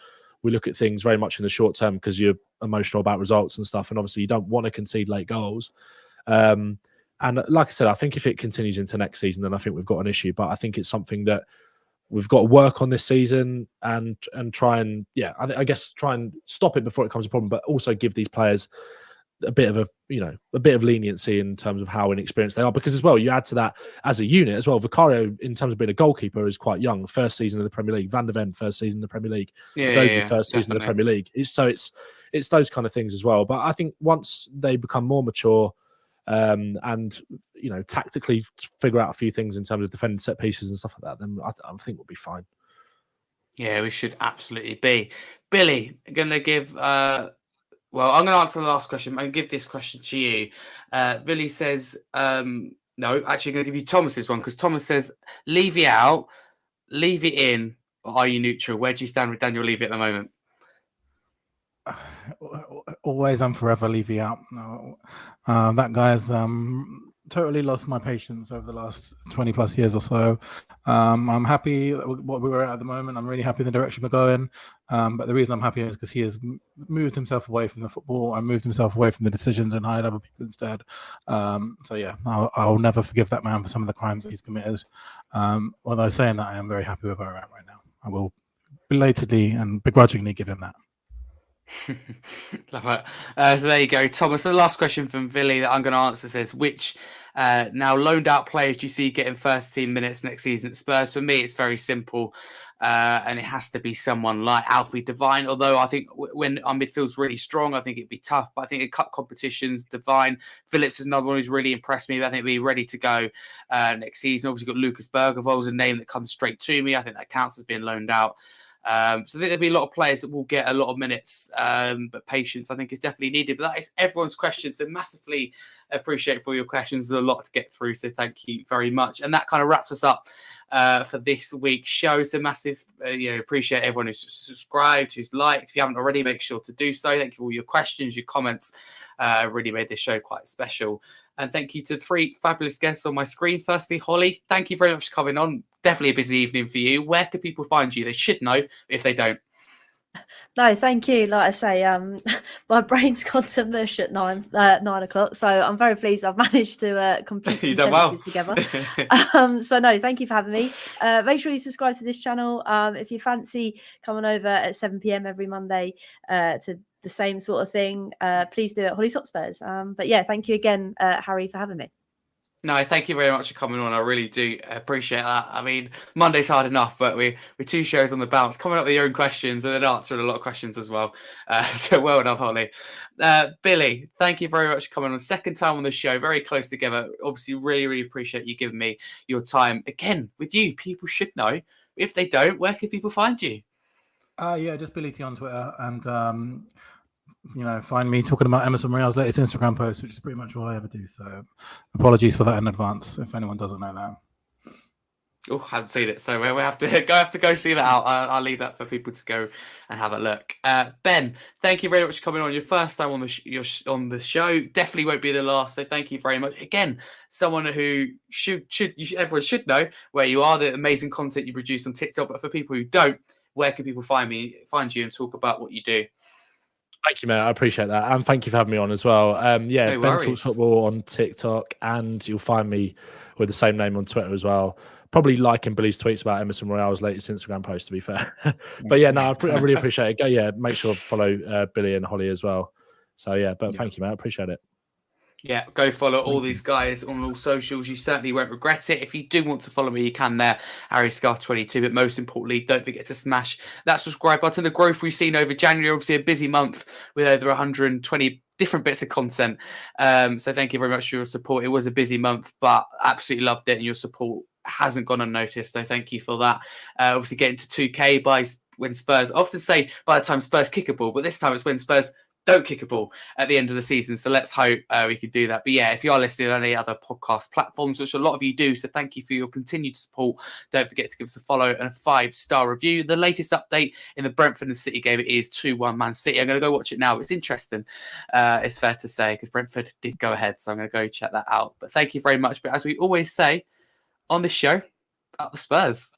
we look at things very much in the short term because you're emotional about results and stuff. And obviously you don't want to concede late goals. And like I said, I think if it continues into next season, then I think we've got an issue. But I think it's something that we've got to work on this season and try and, I guess try and stop it before it becomes a problem, but also give these players a bit of leniency in terms of how inexperienced they are, because as well, you add to that as a unit as well. Vicario, in terms of being a goalkeeper, is quite young. First season in the Premier League. Van de Ven, first season in the Premier League. First season in the Premier League. It's those kind of things as well. But I think once they become more mature and tactically figure out a few things in terms of defending set pieces and stuff like that, then I think we'll be fine. Yeah, we should absolutely be. Billie, I'm going to give. Well, I'm going to answer the last question. I'm going to give this question to you. Billie says, no, actually, I'm going to give you Thomas's one, because Thomas says, Levy out, Levy in, or are you neutral? Where do you stand with Daniel Levy at the moment? Always and forever Levy out. No, that guy's totally lost my patience over the last 20 plus years or so. I'm happy with what we're at the moment. I'm really happy in the direction we're going. But the reason I'm happy is because he has moved himself away from the football and moved himself away from the decisions and hired other people instead. So yeah, I'll never forgive that man for some of the crimes that he's committed. Although saying that, I am very happy with where we're at right now. I will belatedly and begrudgingly give him that. Love it. So there you go, Thomas. The last question from Billie that I'm going to answer says, which now loaned out players do you see getting first team minutes next season at Spurs? For me, it's very simple, and it has to be someone like Alfie Devine. Although I think when our midfield's really strong, I think it'd be tough. But I think in cup competitions, Devine, Phillips is another one who's really impressed me. I think he'll be ready to go next season. Obviously, got Lucas Bergervold, a name that comes straight to me. I think that counts as being loaned out. So I think there'll be a lot of players that will get a lot of minutes, but patience I think is definitely needed. But that is everyone's questions, so massively appreciate for your questions. There's a lot to get through, so thank you very much. And that kind of wraps us up for this week's show. So massive, appreciate everyone who's subscribed, who's liked. If you haven't already, make sure to do so. Thank you for all your questions, your comments. Really made this show quite special. And thank you to the 3 fabulous guests on my screen. Firstly, Hollie, thank you very much for coming on. Definitely a busy evening for you. Where can people find you? They should know if they don't. No, thank you. Like I say, my brain's gone to mush at 9 o'clock. So I'm very pleased I've managed to compute some sentences together. So no, thank you for having me. Make sure you subscribe to this channel. If you fancy coming over at 7 p.m. every Monday to the same sort of thing, please do it. Hollie Hotspurs. But yeah, thank you again, Harry, for having me. No, thank you very much for coming on. I really do appreciate that. I mean, Monday's hard enough, but we're 2 shows on the bounce, coming up with your own questions and then answering a lot of questions as well. So well done, Hollie. Billie, thank you very much for coming on. Second time on the show, very close together. Obviously, really, really appreciate you giving me your time. Again, with you, people should know. If they don't, where can people find you? Yeah, just Billie T on Twitter, and find me talking about Emerson Royale's latest Instagram post, which is pretty much all I ever do. So apologies for that in advance if anyone doesn't know that. Oh, I haven't seen it, so we have to go see that out. I'll leave that for people to go and have a look. Ben, thank you very much for coming on. Your first time on the show, definitely won't be the last. So thank you very much again. Someone who everyone should know where you are, the amazing content you produce on TikTok. But for people who don't, where can people find you and talk about what you do? Thank you, mate. I appreciate that. And thank you for having me on as well. Ben Talks Football on TikTok, and you'll find me with the same name on Twitter as well. Probably liking Billie's tweets about Emerson Royale's latest Instagram post, to be fair. But yeah, no, I really appreciate it. Make sure to follow Billie and Hollie as well. So thank you, mate. I appreciate it. Yeah, go follow all these guys on all socials. You certainly won't regret it. If you do want to follow me, you can there, HarryScarf22. But most importantly, don't forget to smash that subscribe button. The growth we've seen over January, obviously a busy month with over 120 different bits of content. So thank you very much for your support. It was a busy month, but absolutely loved it. And your support hasn't gone unnoticed. So thank you for that. Obviously getting to 2K by when Spurs, I often say by the time Spurs kick a ball, but this time it's when Spurs don't kick a ball at the end of the season. So let's hope we can do that. But yeah, if you are listening on any other podcast platforms, which a lot of you do, so thank you for your continued support. Don't forget to give us a follow and a 5-star review. The latest update in the Brentford and City game is 2-1 Man City. I'm going to go watch it now. It's interesting, it's fair to say, because Brentford did go ahead. So I'm going to go check that out. But thank you very much. But as we always say on this show, about the Spurs.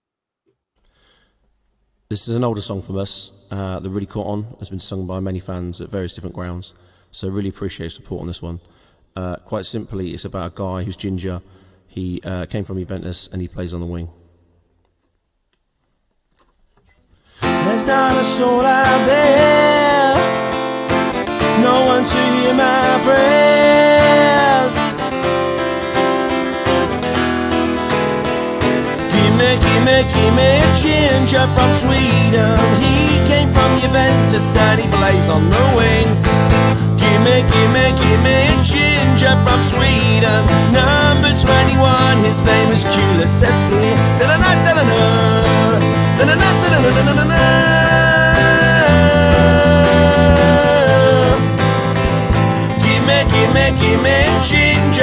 This is an older song from us that really caught on. Has been sung by many fans at various different grounds. So really appreciate your support on this one. Quite simply, it's about a guy who's ginger. He came from Juventus and he plays on the wing. There's not a soul out there, no one to hear my prayers. Give me ginger from Sweden. He came from Juventus and he plays on the wing. Give me ginger from Sweden. Number 21, his name is Kulusevski. Give me ginger.